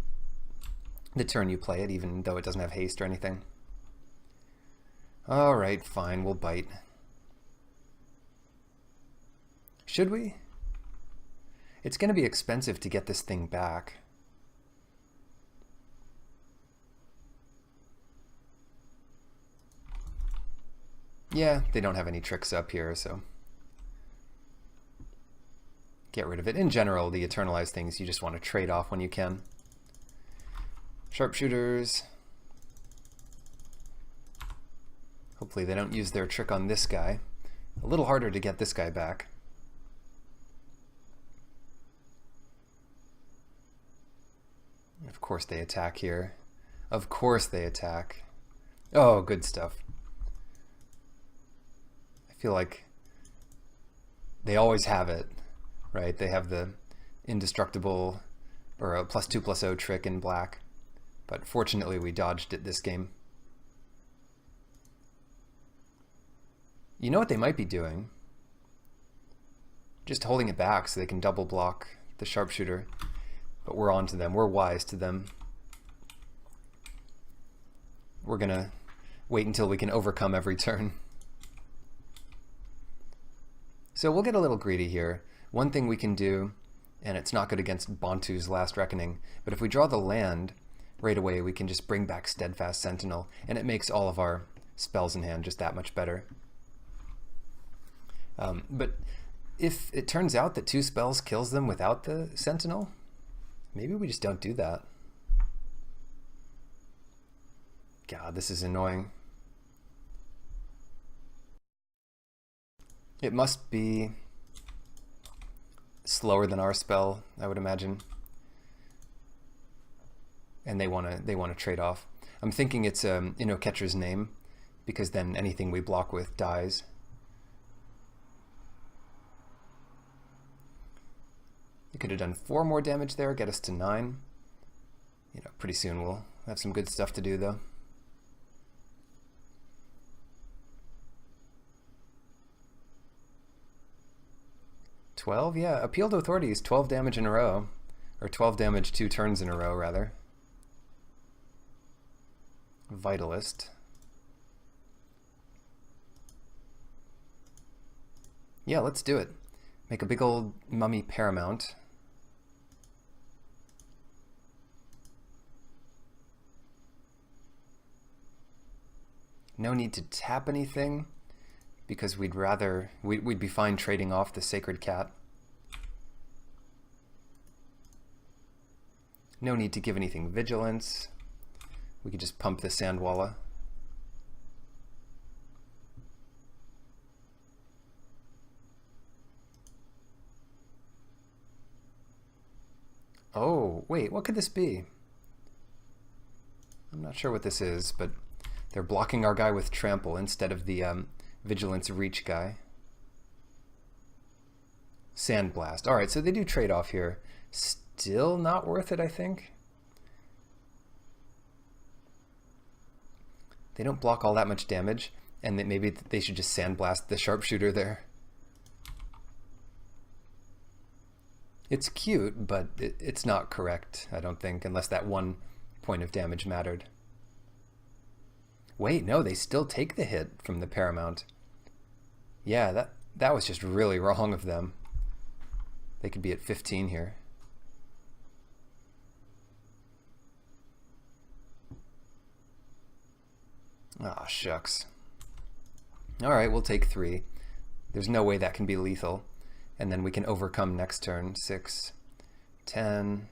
the turn you play it, even though it doesn't have haste or anything. Alright, fine, we'll bite. Should we? It's going to be expensive to get this thing back. Yeah, they don't have any tricks up here, so get rid of it. In general, the eternalized things you just want to trade off when you can. Sharpshooters. Hopefully they don't use their trick on this guy. A little harder to get this guy back. Of course they attack here. Of course they attack. Oh, good stuff. I feel like they always have it, right? They have the indestructible or a +2/+0 trick in black, but fortunately we dodged it this game. You know what they might be doing? Just holding it back so they can double block the sharpshooter. But we're on to them. We're wise to them. We're gonna wait until we can overcome every turn. So we'll get a little greedy here. One thing we can do, and it's not good against Bontu's Last Reckoning, but if we draw the land right away, we can just bring back Steadfast Sentinel, and it makes all of our spells in hand just that much better. But if it turns out that 2 spells kills them without the Sentinel, maybe we just don't do that. God, this is annoying. It must be slower than our spell, I would imagine. And they wanna trade off. I'm thinking it's HOU-HOU-AKH's name, because then anything we block with dies. You could have done 4 more damage there, get us to 9. You know, pretty soon we'll have some good stuff to do though. Yeah, Appeal to Authority is 12 damage in a row. Or 12 damage 2 turns in a row, rather. Vitalist. Yeah, let's do it. Make a big old mummy paramount. No need to tap anything, because we'd be fine trading off the Sacred Cat. No need to give anything vigilance. We could just pump the Sandwalla. Oh, wait, what could this be? I'm not sure what this is, but they're blocking our guy with Trample instead of the Vigilance Reach guy. Sandblast. Alright, so they do trade off here. Still not worth it, I think. They don't block all that much damage, and maybe they should just Sandblast the Sharpshooter there. It's cute, but it's not correct, I don't think, unless that 1 point of damage mattered. Wait, no, they still take the hit from the Paramount. Yeah, that was just really wrong of them. They could be at 15 here. Ah, shucks. Alright, we'll take 3. There's no way that can be lethal. And then we can overcome next turn. 6, 10,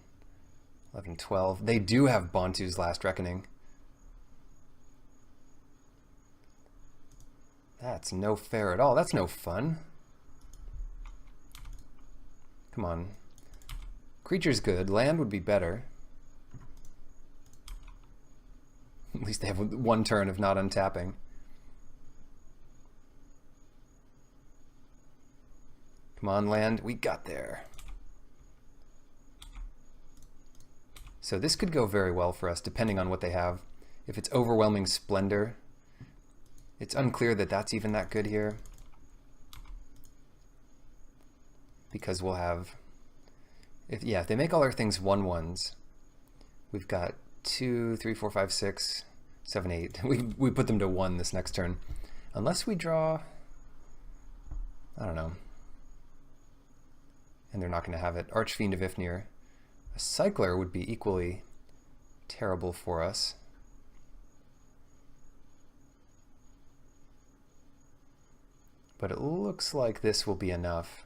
11, 12. They do have Bantu's Last Reckoning. That's no fair at all. That's no fun. Come on. Creature's good. Land would be better. At least they have 1 turn of not untapping. Come on, land. We got there. So this could go very well for us, depending on what they have. If it's Overwhelming Splendor, it's unclear that that's even that good here. Because we'll have... If they make all our things 1/1s, we've got 2, 3, 4, 5, 6, 7, 8. We put them to 1 this next turn. Unless we draw... I don't know. And they're not going to have it. Archfiend of Ifnir. A Cycler would be equally terrible for us. But it looks like this will be enough.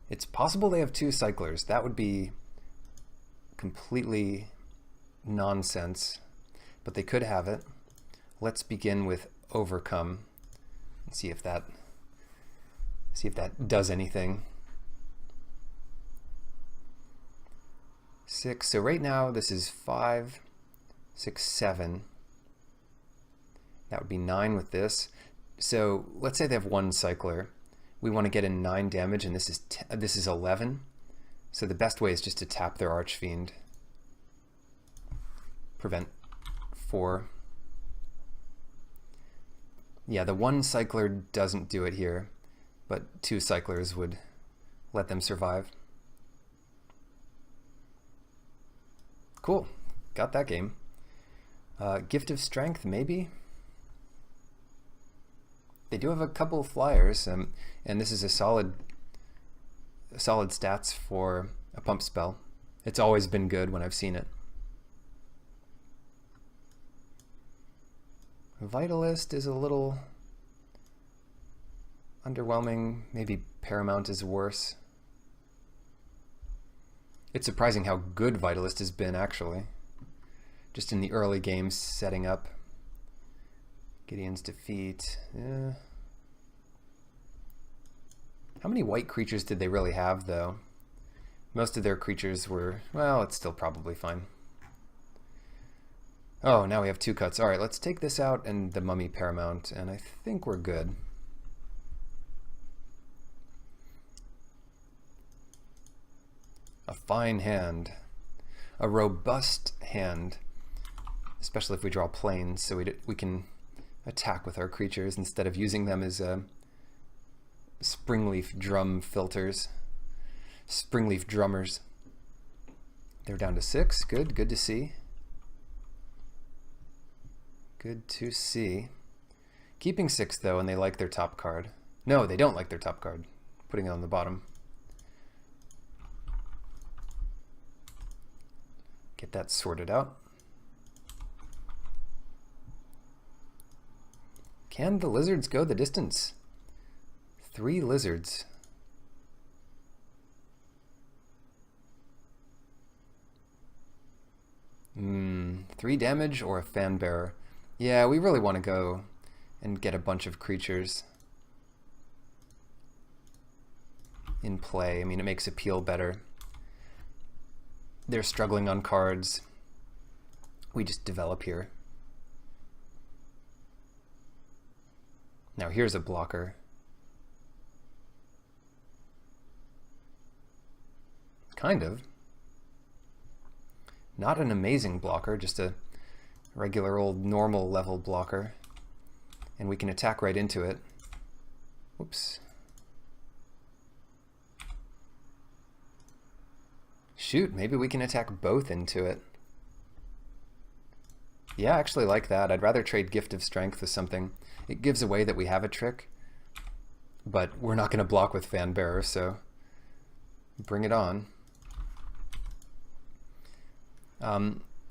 It's possible they have 2 Cyclers. That would be completely nonsense, but they could have it. Let's begin with Overcome and see if that does anything. 6. So right now this is 5, 6, 7. That would be 9 with this. So let's say they have 1 Cycler. We want to get in 9 damage, and this is 11. So the best way is just to tap their Archfiend. Prevent 4. Yeah, the 1 Cycler doesn't do it here, but 2 Cyclers would let them survive. Cool. Got that game. Gift of Strength, maybe? They do have a couple of flyers, and this is a solid stats for a pump spell. It's always been good when I've seen it. Vitalist is a little underwhelming. Maybe Paramount is worse. It's surprising how good Vitalist has been, actually. Just in the early games setting up. Gideon's Defeat. Yeah. How many white creatures did they really have, though? Most of their creatures were... Well, it's still probably fine. Oh, now we have 2 cuts. Alright, let's take this out and the Mummy Paramount, and I think we're good. A fine hand. A robust hand. Especially if we draw planes, so we can attack with our creatures instead of using them as Springleaf Drum filters. Springleaf Drummers. They're down to 6. Good to see. Good to see. Keeping 6 though, and they like their top card. No, they don't like their top card. Putting it on the bottom. Get that sorted out. Can the lizards go the distance? 3 lizards. Hmm, 3 damage or a fan bearer? Yeah, we really want to go and get a bunch of creatures in play. I mean, it makes appeal better. They're struggling on cards. We just develop here. Now here's a blocker. Kind of. Not an amazing blocker, just a regular old normal level blocker. And we can attack right into it. Whoops. Shoot, maybe we can attack both into it. Yeah, I actually like that. I'd rather trade Gift of Strength with something. It gives away that we have a trick, but we're not going to block with Fan Bearer, so bring it on.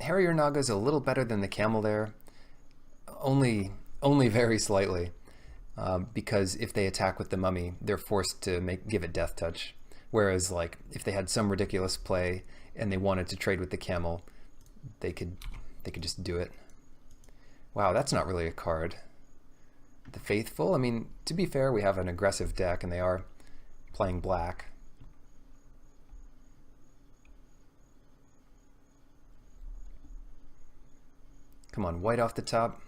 Harrier Naga is a little better than the camel there, only very slightly, because if they attack with the mummy, they're forced to give it death touch. Whereas, like, if they had some ridiculous play and they wanted to trade with the camel, they could just do it. Wow, that's not really a card. The Faithful, I mean, to be fair, we have an aggressive deck and they are playing black. Come on, white off the top.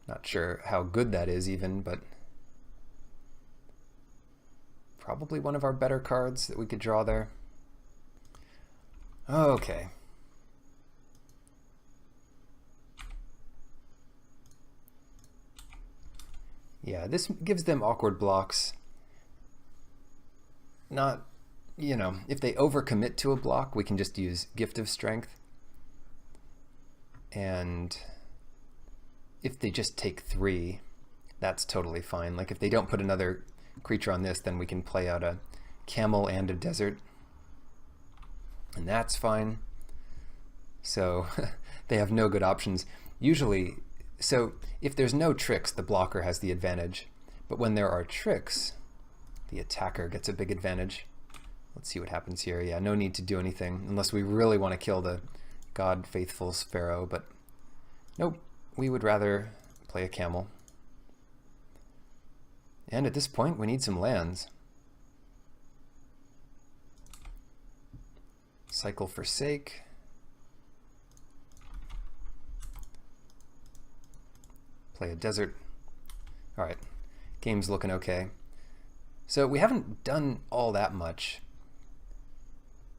Not sure how good that is even, but probably one of our better cards that we could draw there. Okay. Yeah, this gives them awkward blocks. Not, you know, if they overcommit to a block, we can just use Gift of Strength. And if they just take 3, that's totally fine. Like if they don't put another creature on this, then we can play out a camel and a desert. And that's fine. So they have no good options. Usually, so if there's no tricks, the blocker has the advantage. But when there are tricks, the attacker gets a big advantage. Let's see what happens here. Yeah, no need to do anything unless we really want to kill the God Faithful's Pharaoh, but nope, we would rather play a camel. And at this point, we need some lands. Cycle Forsake. Play a desert. All right, game's looking okay. So we haven't done all that much,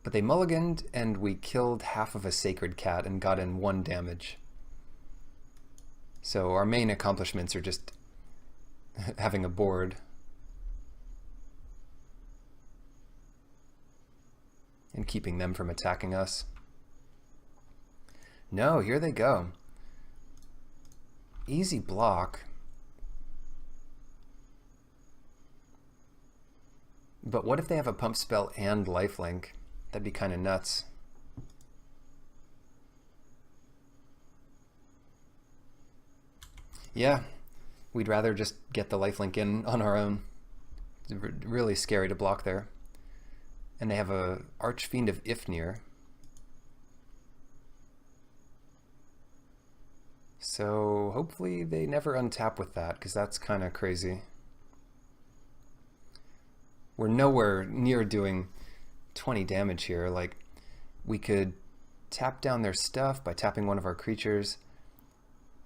but they mulliganed and we killed half of a Sacred Cat and got in 1 damage. So our main accomplishments are just having a board. And keeping them from attacking us. No, here they go. Easy block. But what if they have a pump spell and lifelink? That'd be kind of nuts. Yeah, we'd rather just get the lifelink in on our own. It's really scary to block there. And they have a Archfiend of Ifnir. So hopefully they never untap with that, because that's kind of crazy. We're nowhere near doing 20 damage here. Like, we could tap down their stuff by tapping one of our creatures.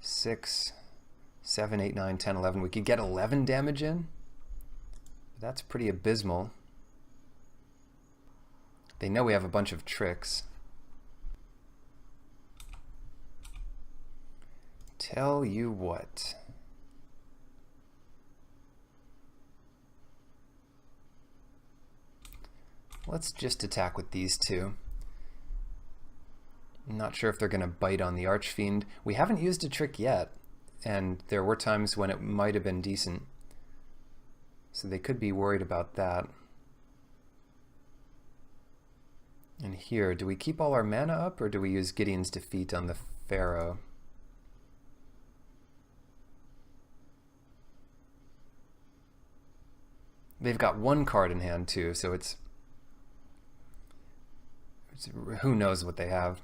6, 7, 8, 9, 10, 11. We could get 11 damage in. That's pretty abysmal. They know we have a bunch of tricks. Tell you what. Let's just attack with these two. I'm not sure if they're going to bite on the Archfiend. We haven't used a trick yet, and there were times when it might have been decent. So they could be worried about that. And here, do we keep all our mana up, or do we use Gideon's Defeat on the Pharaoh? They've got 1 card in hand too, so it's who knows what they have.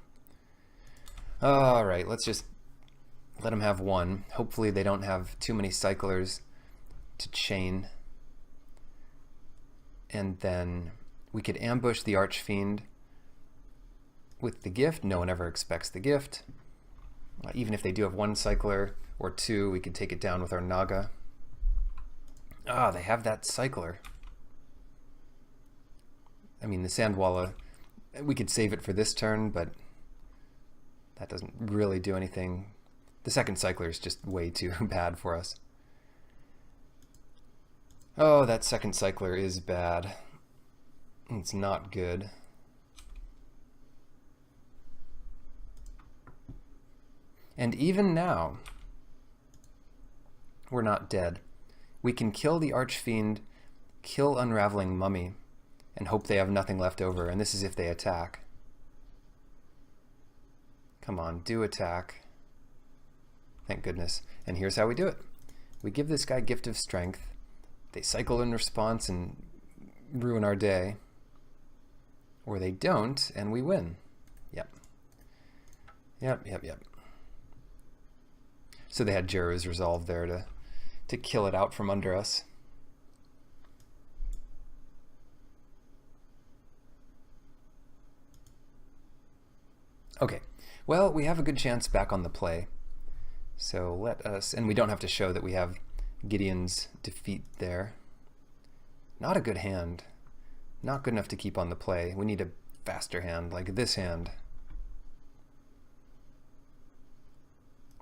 All right, let's just let them have 1. Hopefully they don't have too many cyclers to chain. And then we could ambush the Archfiend with the gift. No one ever expects the gift. Even if they do have 1 cycler or 2, we could take it down with our Naga. Ah, they have that cycler. I mean, the Sandwalla, we could save it for this turn, but that doesn't really do anything. The second cycler is just way too bad for us. Oh, that second cycler is bad. It's not good. And even now, we're not dead. We can kill the Archfiend, kill Unraveling Mummy, and hope they have nothing left over, and this is if they attack. Come on, do attack. Thank goodness. And here's how we do it. We give this guy Gift of Strength. They cycle in response and ruin our day. Or they don't, and we win. Yep. Yep. So they had Jeru's Resolve there to kill it out from under us. Okay, well, we have a good chance back on the play. So let us, and we don't have to show that we have Gideon's defeat there. Not a good hand. Not good enough to keep on the play. We need a faster hand, like this hand.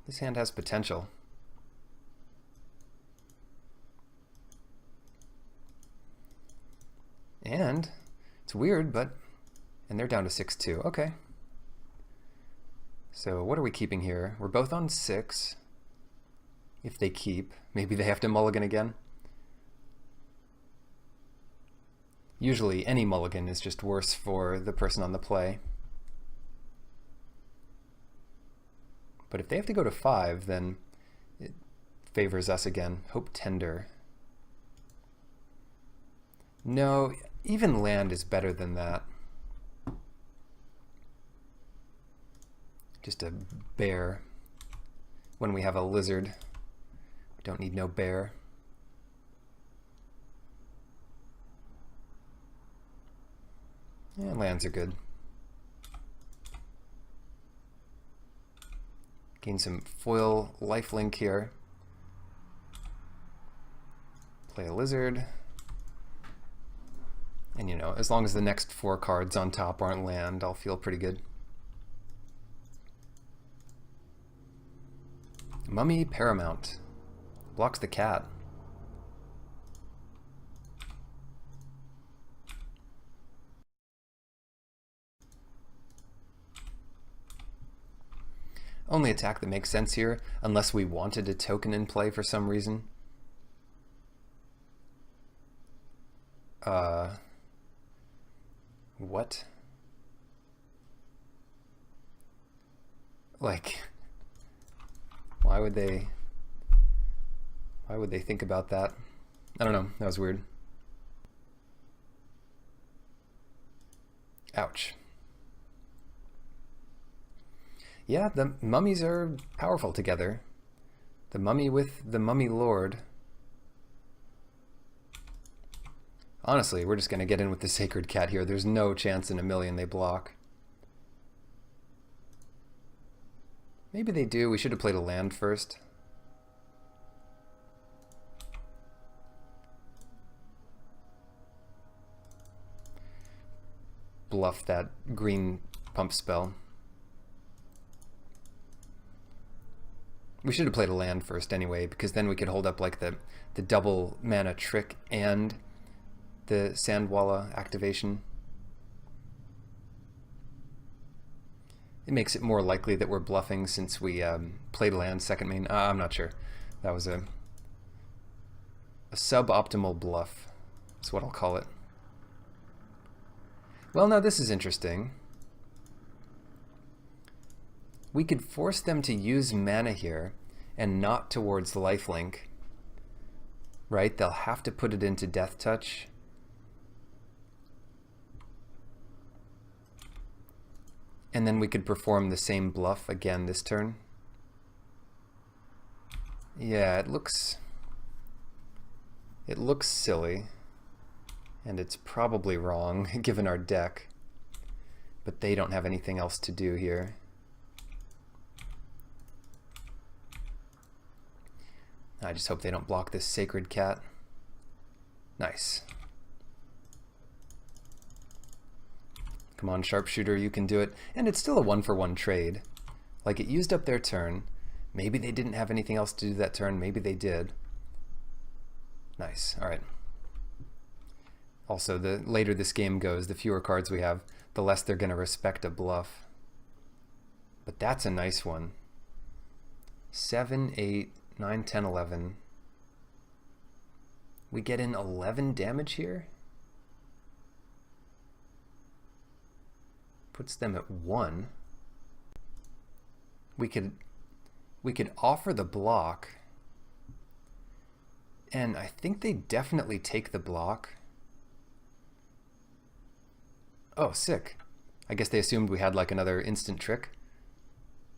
This hand has potential. And it's weird, but, and they're down to 6-2. Okay. So what are we keeping here? We're both on 6. If they keep, maybe they have to mulligan again. Usually any mulligan is just worse for the person on the play. But if they have to go to 5, then it favors us again. Hope Tender. No, even land is better than that. Just a bear. When we have a lizard, we don't need no bear. Yeah, lands are good. Gain some foil lifelink here. Play a lizard. And you know, as long as the next 4 cards on top aren't land, I'll feel pretty good. Mummy Paramount. Blocks the cat. Only attack that makes sense here, unless we wanted a token in play for some reason. What? Like, why would they think about that? I don't know, that was weird. Ouch. Yeah, the mummies are powerful together. The mummy with the mummy lord. Honestly, we're just going to get in with the sacred cat here. There's no chance in a million they block. Maybe they do. We should have played a land first. Bluff that green pump spell. We should have played a land first anyway, because then we could hold up like the double mana trick and the Sandwalla activation. It makes it more likely that we're bluffing since we played land second main. I'm not sure. That was a suboptimal bluff. That's what I'll call it. Well, now this is interesting. We could force them to use mana here and not towards lifelink. Right? They'll have to put it into Death Touch. And then we could perform the same bluff again this turn. Yeah, it looks silly. And it's probably wrong, given our deck. But they don't have anything else to do here. I just hope they don't block this sacred cat. Nice. Come on, sharpshooter, you can do it. And it's still a 1-for-1 trade. Like, it used up their turn. Maybe they didn't have anything else to do that turn. Maybe they did. Nice. All right. Also, the later this game goes, the fewer cards we have, the less they're going to respect a bluff. But that's a nice one. 7, 8, 9, 10, 11. We get in 11 damage here? Puts them at 1. we could offer the block, and I think they definitely take the block. Oh, sick. I guess they assumed we had like another instant trick.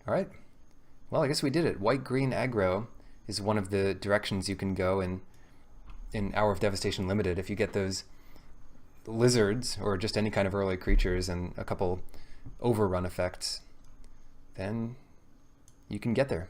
All right. Well, I guess we did it. White-green aggro is one of the directions you can go in Hour of Devastation Limited. If you get those lizards or just any kind of early creatures and a couple overrun effects, then you can get there.